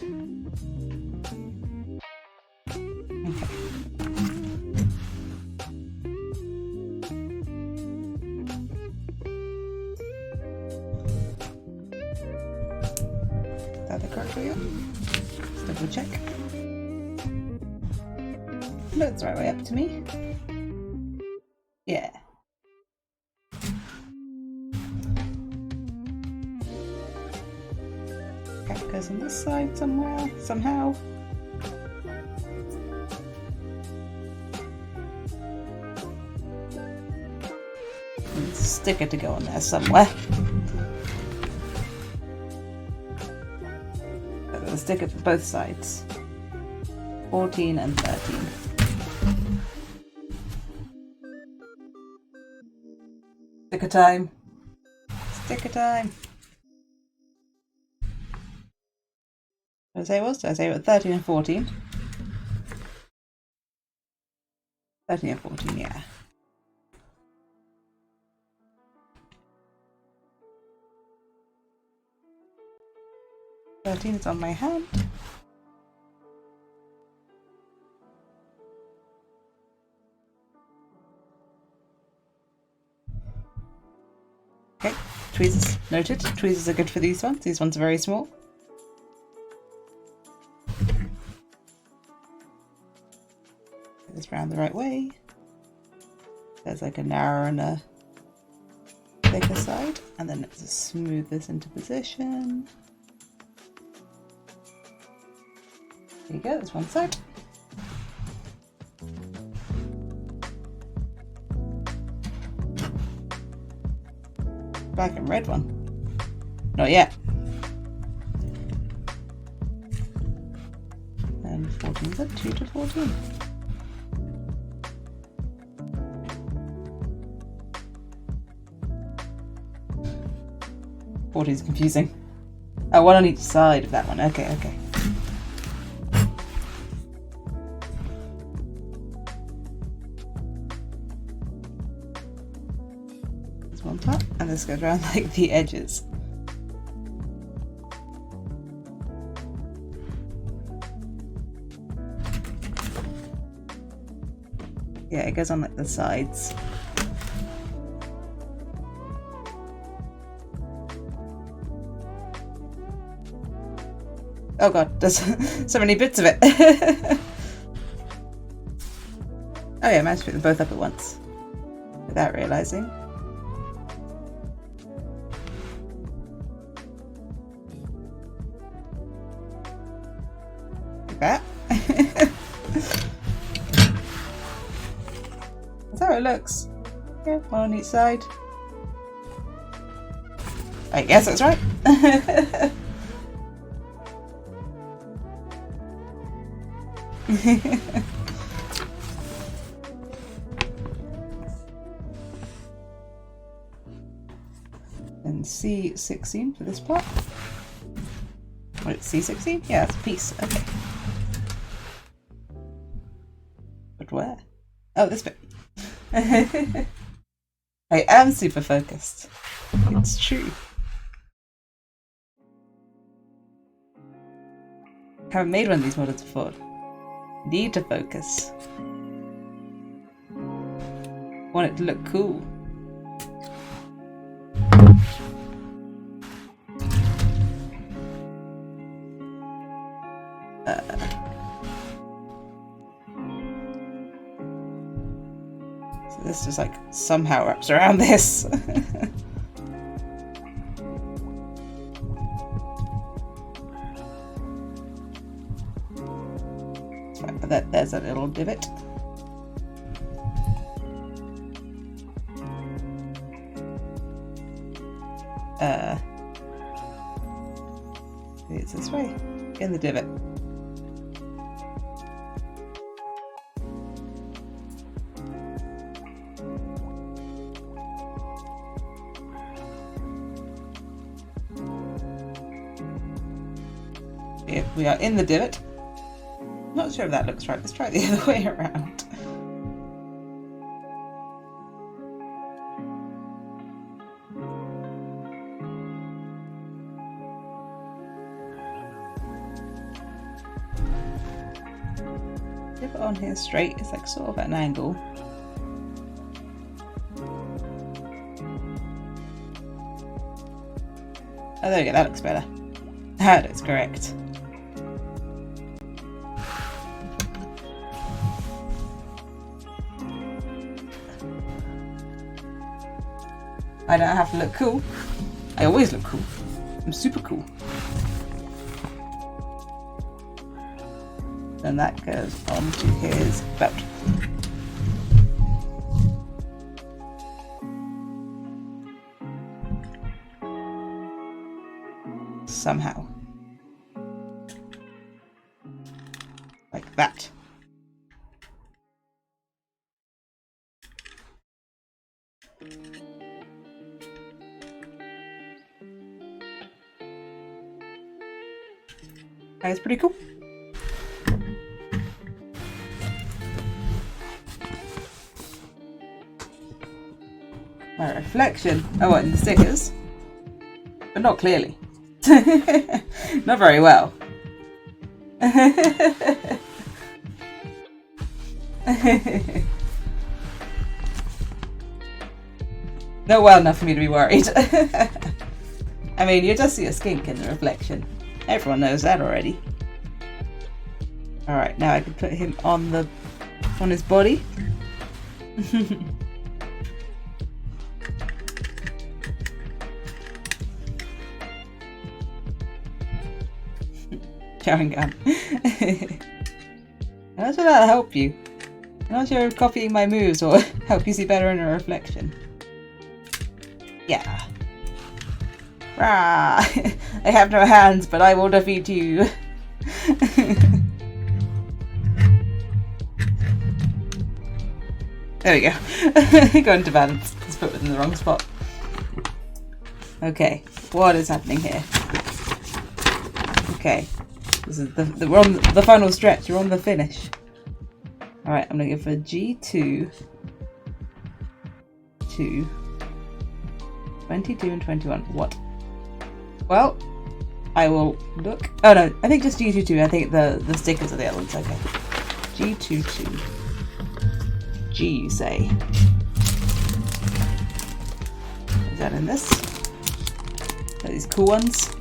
Okay. Is that the correct way up? Let's double check. Looks the right way up to me. Yeah. Cap goes on this side somewhere, somehow. And sticker to go on there somewhere. Got a sticker for both sides. 14 and 13. Sticker time. Sticker time. What did I say it was? Did I say it was 13 and 14? 13 and 14, yeah. Is on my hand. Okay, tweezers noted. Tweezers are good for these ones. These ones are very small. Get this round the right way. There's like a narrow and a thicker side, and then let's just smooth this into position. There you go, there's one side. Black and red one. Not yet. And 14 is up, 2 to 14. Is confusing. Oh, one on each side of that one. Okay, okay. There's one part, and this goes around like the edges. Yeah, it goes on like the sides. Oh god, there's so many bits of it. Oh yeah, I managed to put them both up at once without realising. Like that. That's how it looks. Yeah, one on each side. I guess that's right. And C16 for this part. What, it's C16? Yeah, it's a piece. Okay. But where? Oh, this bit. I am super focused. It's true. Haven't made one of these models before. Need to focus. Want it to look cool. So this just like somehow wraps around this. There's a little divot. It's this way, in the divot. Here we are in the divot. Not sure if that looks right. Let's try it the other way around. Dip it on here straight. It's like sort of at an angle. Oh, there we go. That looks better. That is correct. I don't have to look cool. I always look cool. I'm super cool. Then that goes onto his belt. That is pretty cool. My reflection. Oh, what, in the stickers? But not clearly. Not very well. Not well enough for me to be worried. I mean, you just see a skink in the reflection. Everyone knows that already. Alright, now I can put him on his body. Chowing gun. I'm not sure that'll help you. I'm not sure if copying my moves will help you see better in a reflection. Yeah. Rah! I have no hands, but I will defeat you. There we go. Go into balance. Let's put it in the wrong spot. Okay, what is happening here? Okay, this is we're on the final stretch. We're on the finish. All right, I'm gonna go for G2, 2, 22 and 21. What? Well, I will look. Oh no, I think just G22. I think the stickers are the other ones. Okay, G22. G, you say? Is that in this? Are these cool ones?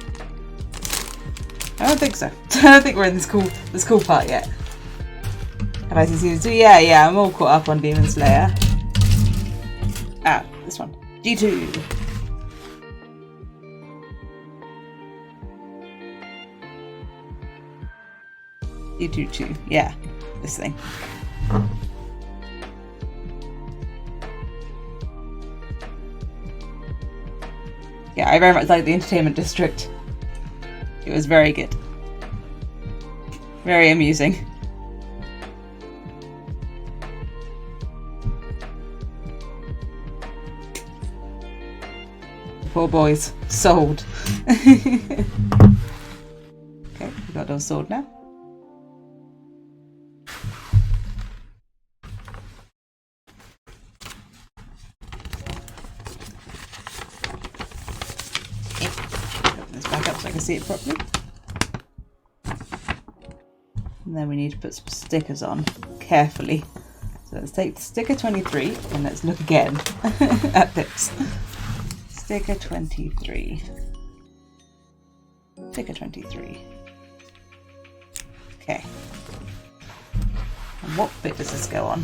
I don't think so. I don't think we're in this cool part yet. Have I seen season 2? Yeah, I'm all caught up on Demon Slayer. Ah, this one. G2. G22. Yeah, this thing. Yeah, I very much like the Entertainment District. It was very good. Very amusing. Poor boys. Sold. Okay, we got our sword now. So I can see it properly. And then we need to put some stickers on carefully. So let's take sticker 23 and let's look again at this. Sticker 23. Sticker 23. Okay. And what bit does this go on?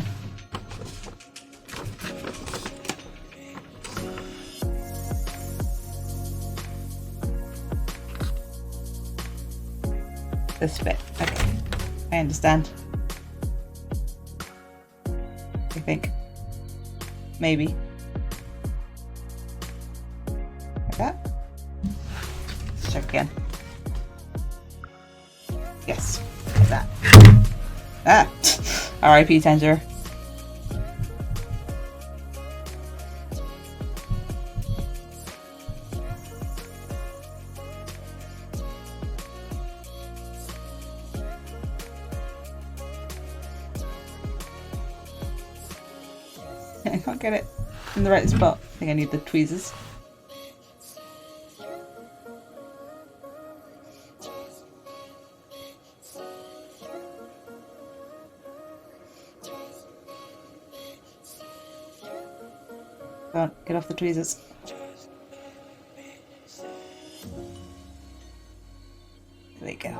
This bit. Okay. I understand. I think. Maybe. Like that. Let's check again. Yes. Like that. Ah! R.I.P. Tanjiro. I can't get it in the right spot. I think I need the tweezers. Come on, get off the tweezers. There we go.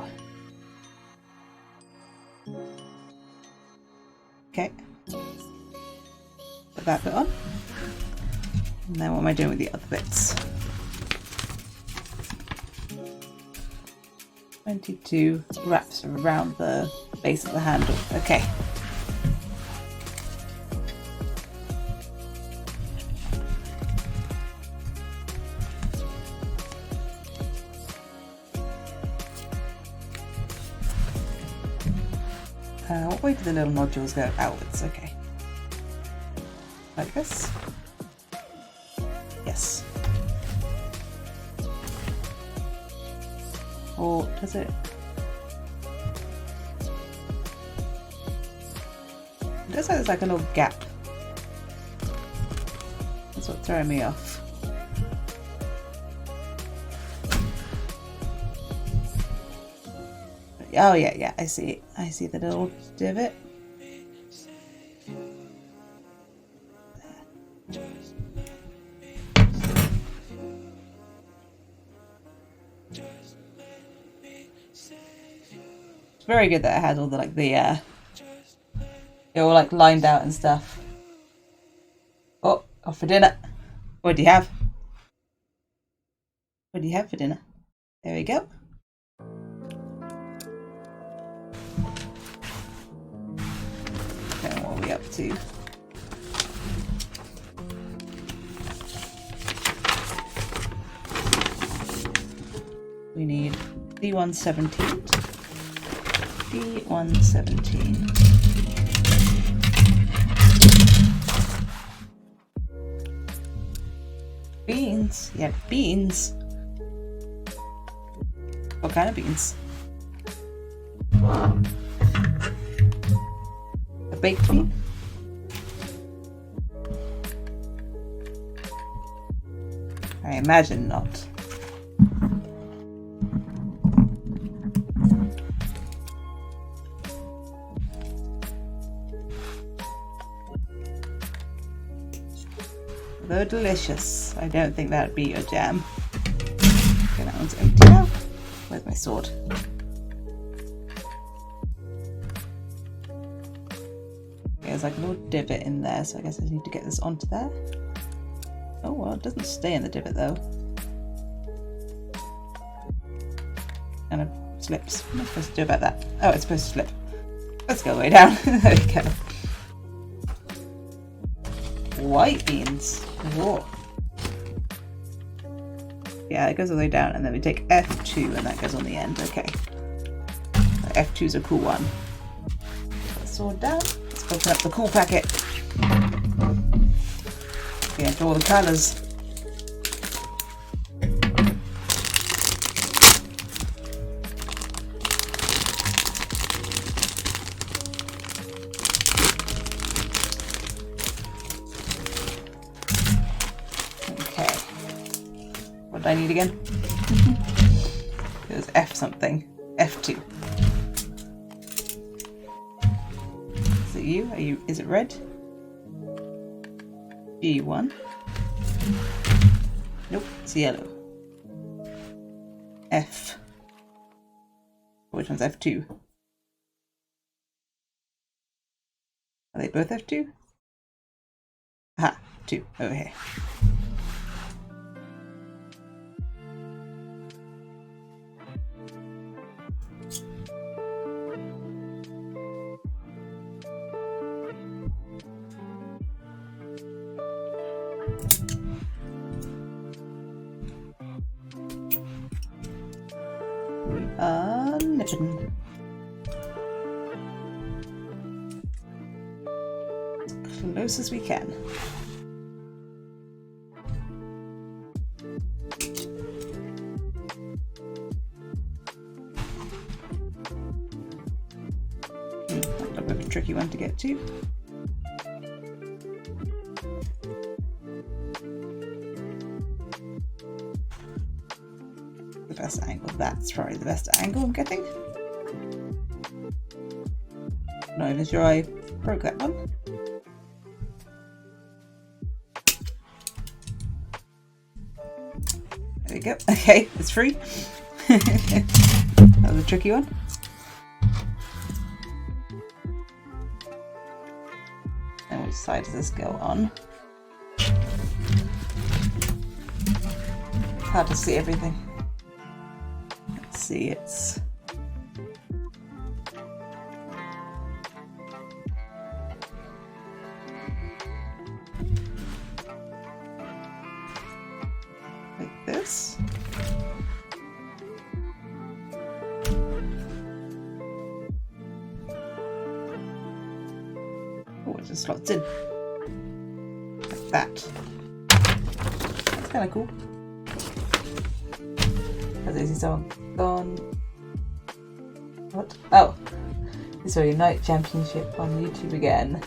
Okay. Put that bit on. And then what am I doing with the other bits? 22 wraps around the base of the handle. Okay. What way do the little nodules go? Outwards, okay. Like this. Yes. Or does it? It looks like there's like a little gap. That's what's throwing me off. Oh yeah, yeah, I see it. I see the little divot. It's very good that it has all the like they're all like lined out and stuff. Oh, off for dinner. What do you have? What do you have for dinner? There we go. Okay, what are we up to? We need D117. D117. Beans? Yeah, beans. What kind of beans? A baked bean? I imagine not. Though delicious, I don't think that'd be your jam. Okay, that one's empty now. Where's my sword? There's like a little divot in there, so I guess I need to get this onto there. Oh well, it doesn't stay in the divot though. And it slips. What am I supposed to do about that? Oh, it's supposed to slip. Let's go way down. There we go. White beans. Whoa. Yeah, it goes all the way down, and then we take F2, and that goes on the end. Okay. F2's a cool one. Put the sword down. Let's open up the cool packet. Get into all the colours. Okay. What do I need again? It was F something. F2. Is it you? Are you? Is it red? G1. Nope, it's yellow. F. Which one's F2? Are they both F2? Aha, 2 over here. We are nipping. As close as we can. A bit of a tricky one to get to. The best angle. That's probably the best angle I'm getting. Not even sure I broke that one. There we go. Okay, it's free. That was a tricky one. And which side does this go on? It's hard to see everything. Let's see, it's like this. Oh, it just slots in like that. That's kind of cool. As I see someone gone. What? Oh, so Unite Championship on YouTube again.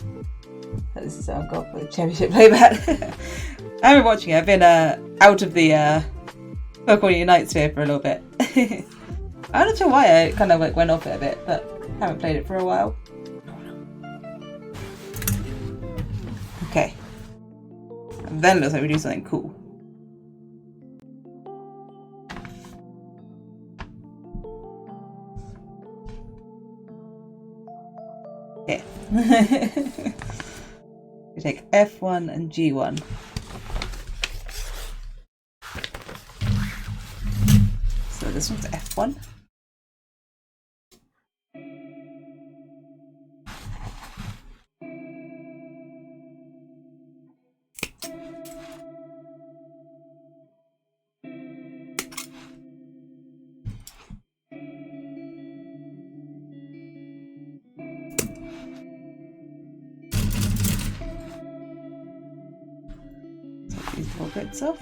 This is someone gone for the championship playback. I've been watching it. I've been out of the Pokemon Unite sphere for a little bit. I'm not sure why I kind of like went off it a bit, but haven't played it for a while. Okay. And then it looks like we do something cool. Yeah. We take F1 and G1. So this one's F1. These little bits off.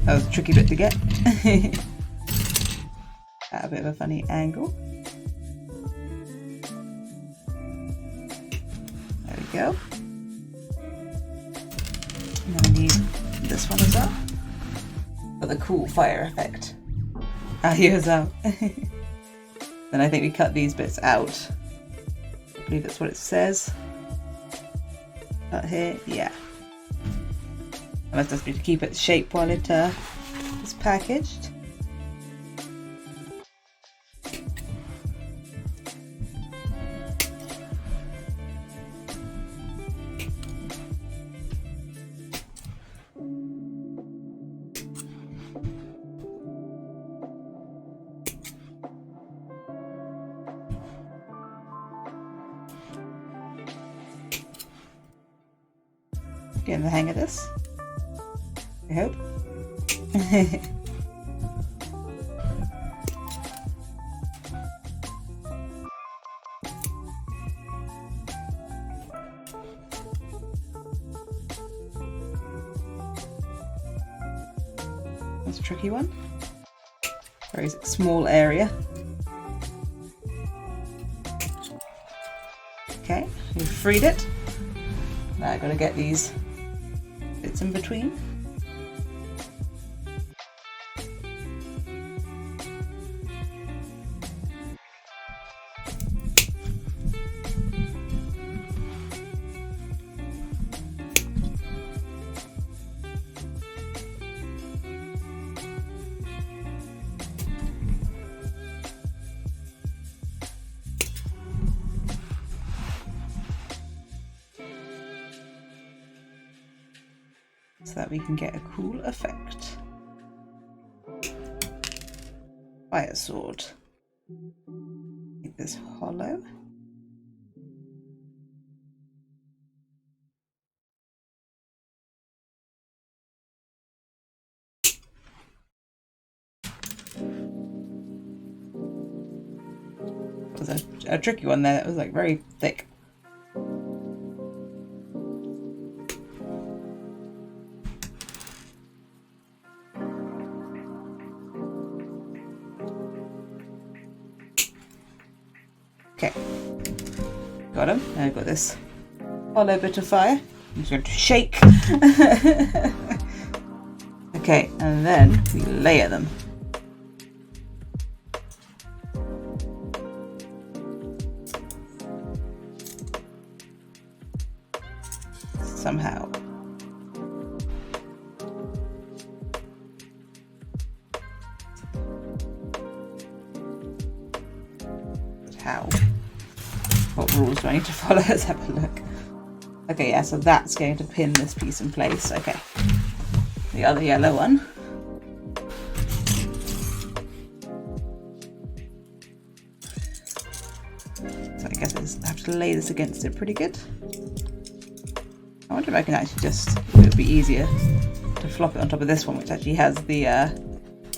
That was a tricky bit to get. At a bit of a funny angle. There we go. And then we need this one as well. For the cool fire effect. Here as well. Then I think we cut these bits out. I believe that's what it says. Cut here, yeah. Unless that's to keep its shape while it is packaged. Getting the hang of this, I hope. That's a tricky one. Very small area. Okay, we've freed it. Now I've got to get these bits in between. So that we can get a cool effect. Fire sword. Make this hollow. It was a tricky one there. It was like very thick. Okay, got him. Now I've got this hollow bit of fire. I'm just going to shake. Okay, and then we layer them. Somehow. How? What rules do I need to follow? Let's have a look. Okay, yeah, so that's going to pin this piece in place. Okay. The other yellow one. So I guess I just have to lay this against it pretty good. I wonder if I can actually just, it would be easier to flop it on top of this one, which actually has the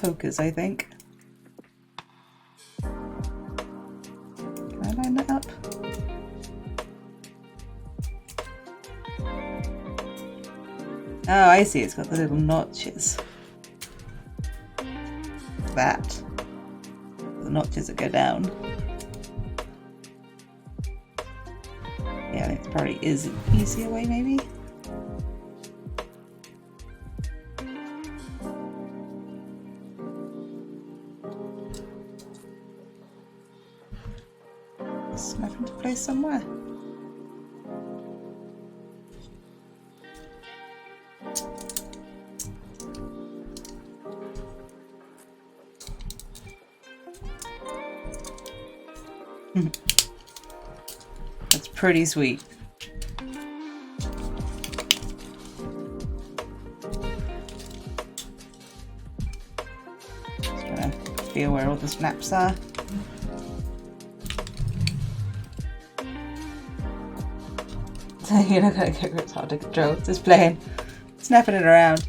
pokers, I think. Oh, I see. It's got the little notches. That. The notches that go down. Yeah, I think it probably is an easier way, maybe. Snap into place somewhere. That's pretty sweet. Just trying to feel where all the snaps are. You're not gonna get it's hard to control. Just playing, snapping it around.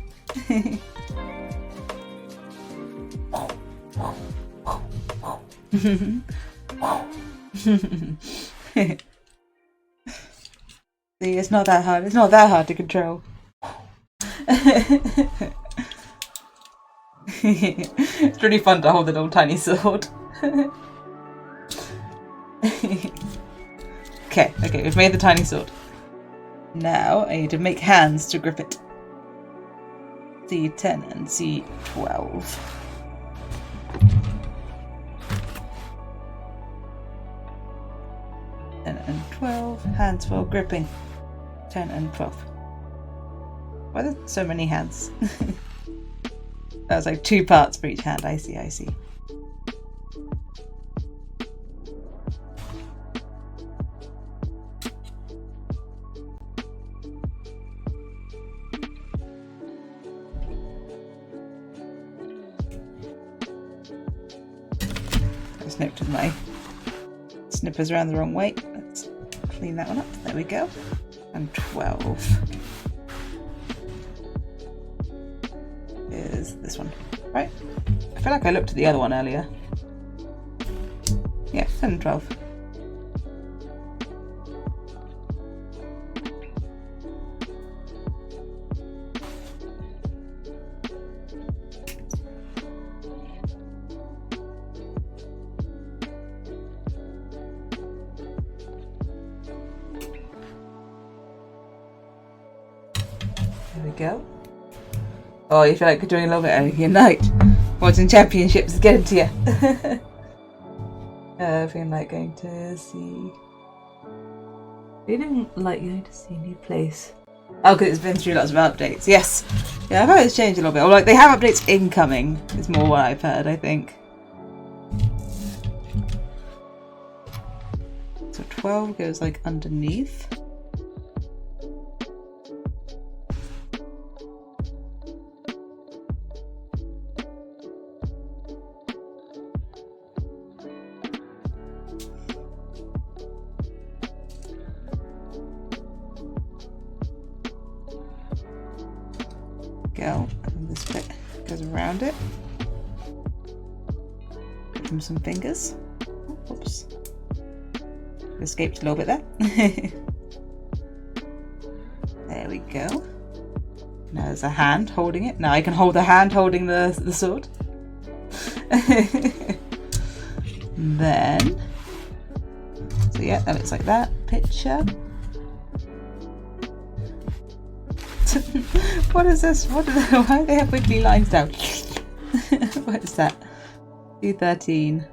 See, it's not that hard. It's not that hard to control. It's really fun to hold the little tiny sword. Okay, we've made the tiny sword. Now I need to make hands to grip it. C10 and C12. And 12 hands for gripping. 10 and 12. Why are there so many hands? That was like 2 parts for each hand. I see. I snipped with my snippers around the wrong way. Let's clean that one up. There we go. And 12 is this one, right? I feel like I looked at the other one earlier. Yeah, 10 and 12. There we go. Oh, you feel like you're doing a little bit of your night. Watching championships is getting to you. Feeling like going to see. Feeling like going to see a new place. Oh, because it's been through lots of updates. Yes. Yeah, I've heard it's changed a little bit. Or like they have updates incoming. Is more what I've heard, I think. So 12 goes like underneath. Go, and this bit goes around it. Give him some fingers. Oops. Escaped a little bit there. There we go. Now there's a hand holding it. Now I can hold the hand holding the sword. Then, so yeah, that looks like that picture. What is this? Why do they have wiggly lines down? What is that? C13.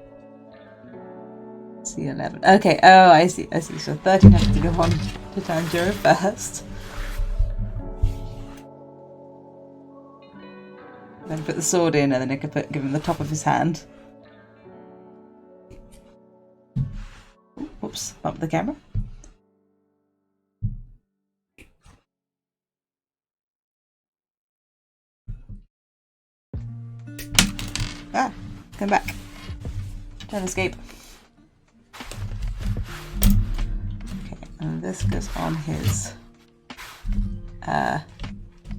C11. Okay, oh, I see. So 13 has to go on to Tanjiro first. Then put the sword in, and then I could give him the top of his hand. Oops, bump the camera. Ah, come back. Don't escape. Okay, and this goes on his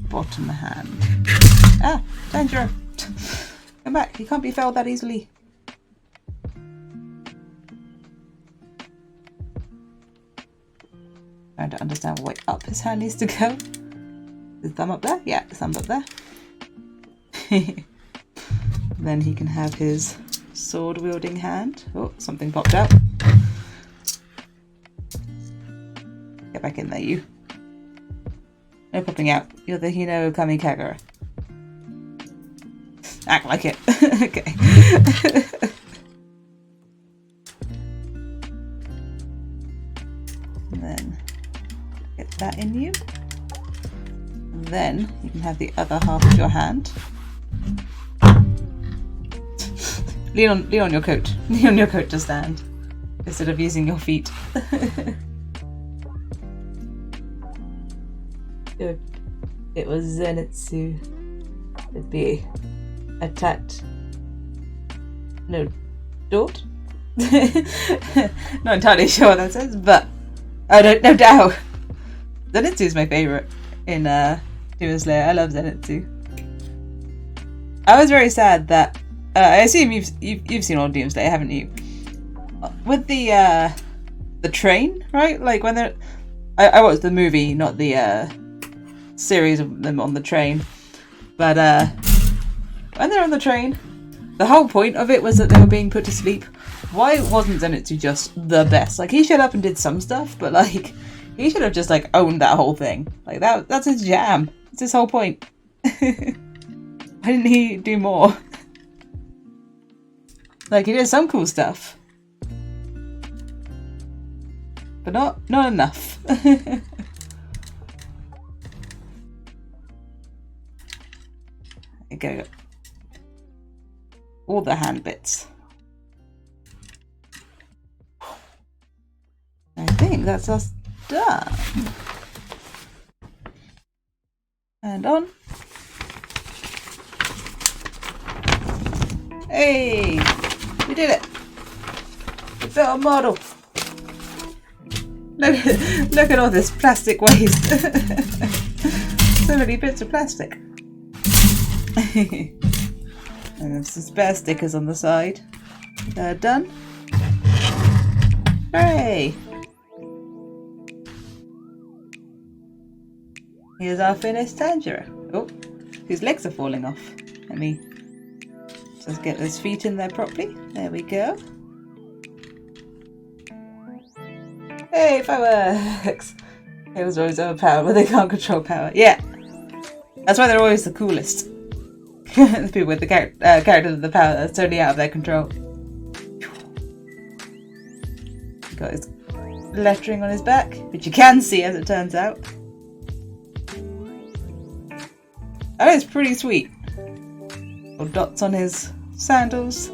bottom hand. Ah, Tanjiro! Come back, he can't be felled that easily. Trying to understand what way up his hand needs to go. His thumb up there? Yeah, the thumb up there. Then he can have his sword wielding hand. Oh, something popped out. Get back in there, you. No popping out. You're the Hino Kamikagura. Act like it. Okay. And then get that in you. And then you can have the other half of your hand. Lean on your coat. Lean on your coat to stand instead of using your feet. If it was Zenitsu, it'd be attacked. No, Dort? Not entirely sure what that says, but no doubt. Zenitsu is my favourite in Demon Slayer. I love Zenitsu. I was very sad that I assume you've seen all Demon Slayer, haven't you? With the train, right? Like when they're I watched the movie, not the series of them on the train. But when they're on the train, the whole point of it was that they were being put to sleep. Why wasn't Zenitsu just the best? Like, he showed up and did some stuff, but like he should have just like owned that whole thing. Like that's his jam. It's his whole point. Why didn't he do more? Like, he did some cool stuff, but not enough. Go. All the hand bits. I think that's us done. And on. Hey! We did it! We built a model! Look at all this plastic waste! So many bits of plastic. And there's some spare stickers on the side. They're done. Hooray! Here's our finished Tanjiro. Oh, his legs are falling off. Let me just get those feet in there properly. There we go. Hey, fireworks! Heroes are always overpowered, but they can't control power. Yeah! That's why they're always the coolest. The people with the characters with the power that's totally out of their control. Got his lettering on his back, which you can see as it turns out. That is pretty sweet. Little dots on his sandals.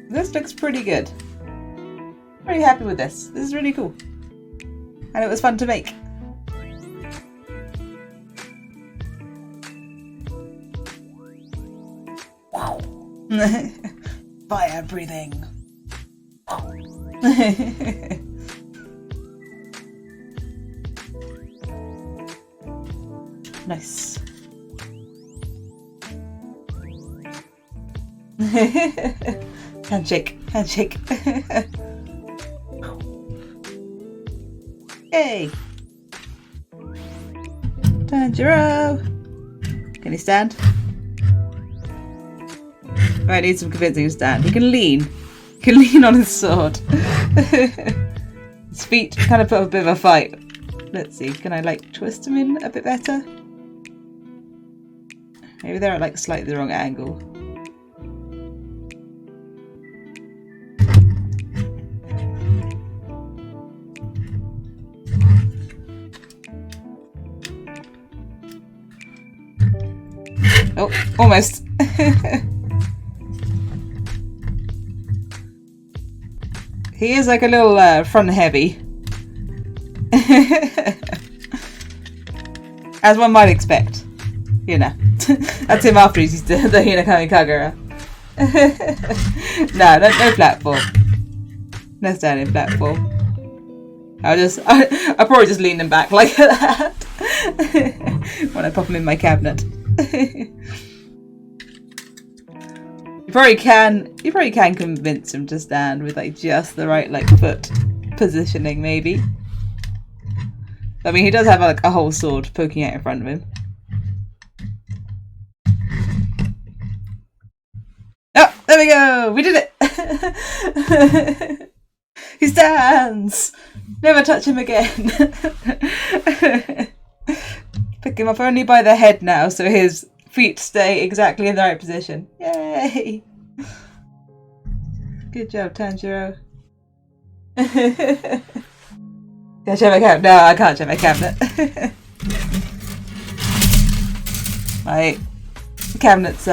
This looks pretty good. Pretty happy with this. This is really cool. And it was fun to make. Wow. Fire breathing. Nice. Handshake. Handshake. Yay! Tanjiro! Can he stand? Right, need some convincing to stand. He can lean. He can lean on his sword. His feet kind of put up a bit of a fight. Let's see, can I like twist him in a bit better? Maybe they're at like slightly the wrong angle. Oh, almost. He is like a little front heavy. As one might expect. You know. That's him after he's the Hinakami Kagura. No platform. No standing platform. I'll probably just lean him back like that. When I pop him in my cabinet. You probably can convince him to stand with like just the right like foot positioning, maybe. I mean, he does have like a whole sword poking out in front of him. Oh, there we go! We did it! He stands! Never touch him again. Pick him up only by the head now, so his feet stay exactly in the right position. Yay! Good job, Tanjiro. Can I check my cabinet? No, I can't check my cabinet. My cabinets,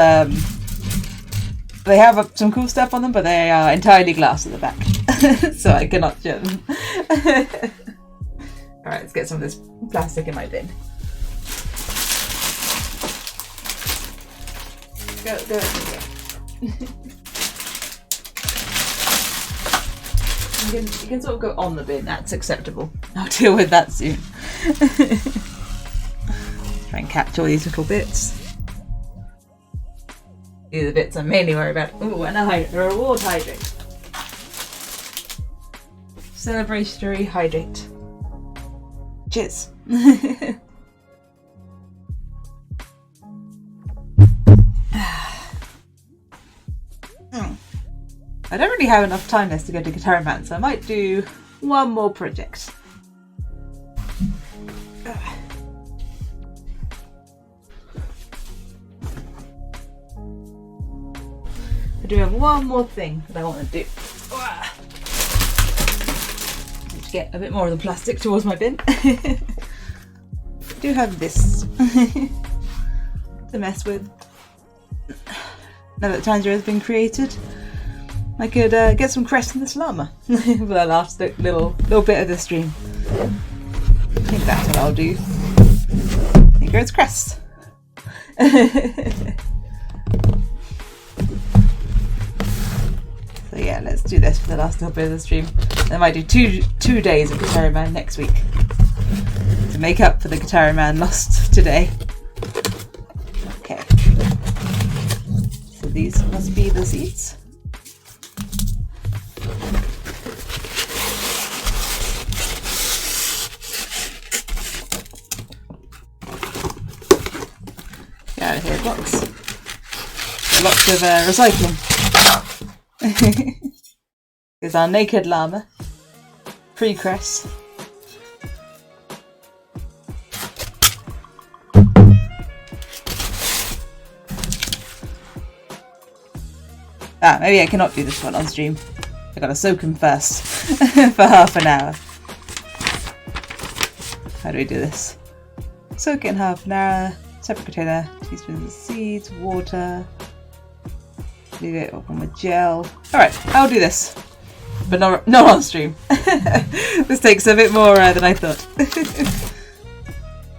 they have some cool stuff on them, but they are entirely glass at the back. So I cannot show them. Alright, let's get some of this plastic in my bin. Go. You can sort of go on the bin, that's acceptable. I'll deal with that soon. Try and catch all these little bits. These are the bits I'm mainly worried about. Ooh, and a reward hydrate. Celebratory hydrate. Cheers. I don't really have enough time left to go to Guitar Man, so I might do one more project. I do have one more thing that I want to do. Let's get a bit more of the plastic towards my bin. I do have this to mess with. Now that Tanjiro has been created, I could get some crest in this llama for the last little bit of the stream. I think that's what I'll do. Here goes crest. So yeah, let's do this for the last little bit of the stream. Then I might do two days of Guitar Man next week to make up for the Guitar Man lost today. Okay. So these must be the seeds. Get out of here, blocks. Lots of recycling. Here's our naked llama. Pre-crest. Maybe I cannot do this one on stream. I gotta soak him first for half an hour. How do we do this? Soak it in half an hour. Separate container. Teaspoons of seeds, water. Leave it on with gel. Alright, I'll do this. But not on stream. This takes a bit more than I thought.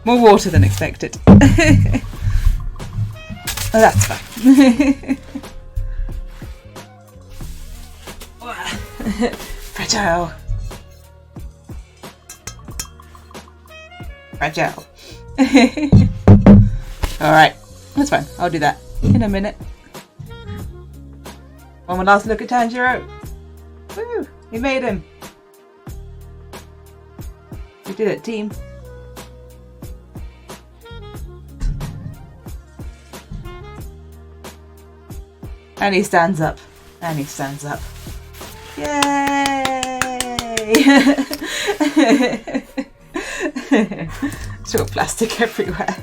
More water than expected. Oh, that's fine. Fragile. Fragile. Alright, that's fine. I'll do that in a minute. One last look at Tanjiro. Woo! We made him. We did it, team. And he stands up. And he stands up. Yay! Still plastic everywhere.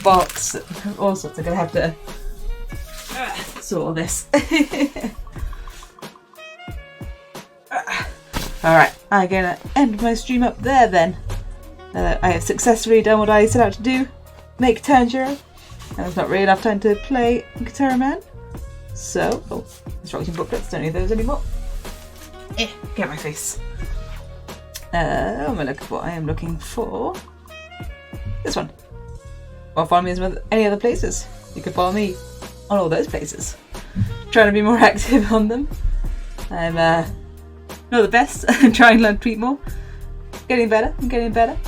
Box. All sorts. I'm gonna have to sort all this. Alright, I'm gonna end my stream up there then. I have successfully done what I set out to do. Make Tanjiro. And there's not really enough time to play Guitar Man. So, instruction booklets, don't need those anymore. Get my face. What am I looking for? I am looking for this one. Well, follow me in any other places. You can follow me on all those places. Trying to be more active on them. I'm not the best. I'm trying to learn to tweet more. Getting better. I'm getting better.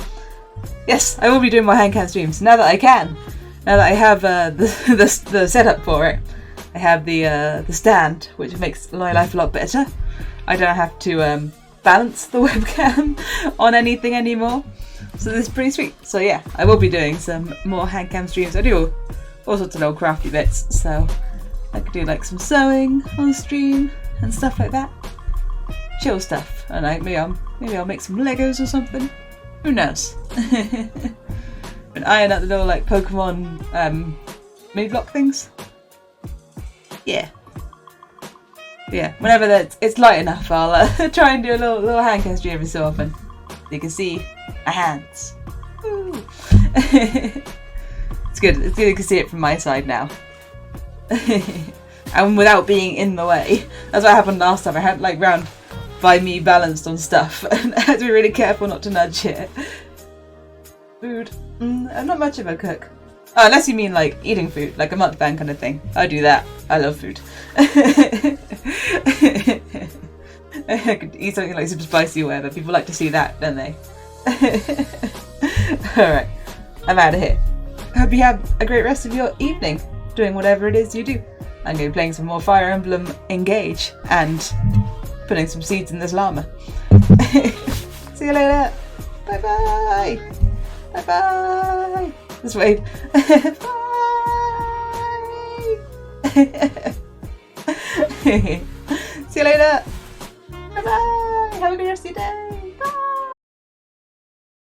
Yes, I will be doing my handcam streams now that I can. Now that I have the setup for it, I have the stand, which makes my life a lot better. I don't have to balance the webcam on anything anymore. So this is pretty sweet. So yeah, I will be doing some more hand cam streams. I do all sorts of little crafty bits, so I could do like some sewing on stream and stuff like that. Chill stuff. And maybe I'll make some Legos or something. Who knows? And iron out the little like Pokemon mini block things. Yeah. Yeah. Whenever it's light enough, I'll try and do a little hand cam stream every so often. So you can see my hands. Woo. It's good. It's good you can see it from my side now. And without being in the way. That's what happened last time. I had like round by me balanced on stuff, and I had to be really careful not to nudge it. Food. I'm not much of a cook. Oh, unless you mean like eating food, like a mukbang kind of thing. I do that. I love food. I could eat something like super spicy or whatever. People like to see that, don't they? Alright, I'm out of here. Hope you have a great rest of your evening, doing whatever it is you do. I'm going to be playing some more Fire Emblem Engage and putting some seeds in this llama. See you later. Bye bye. Bye bye. Just wait. Bye. See you later. Bye bye. Have a good rest of your day.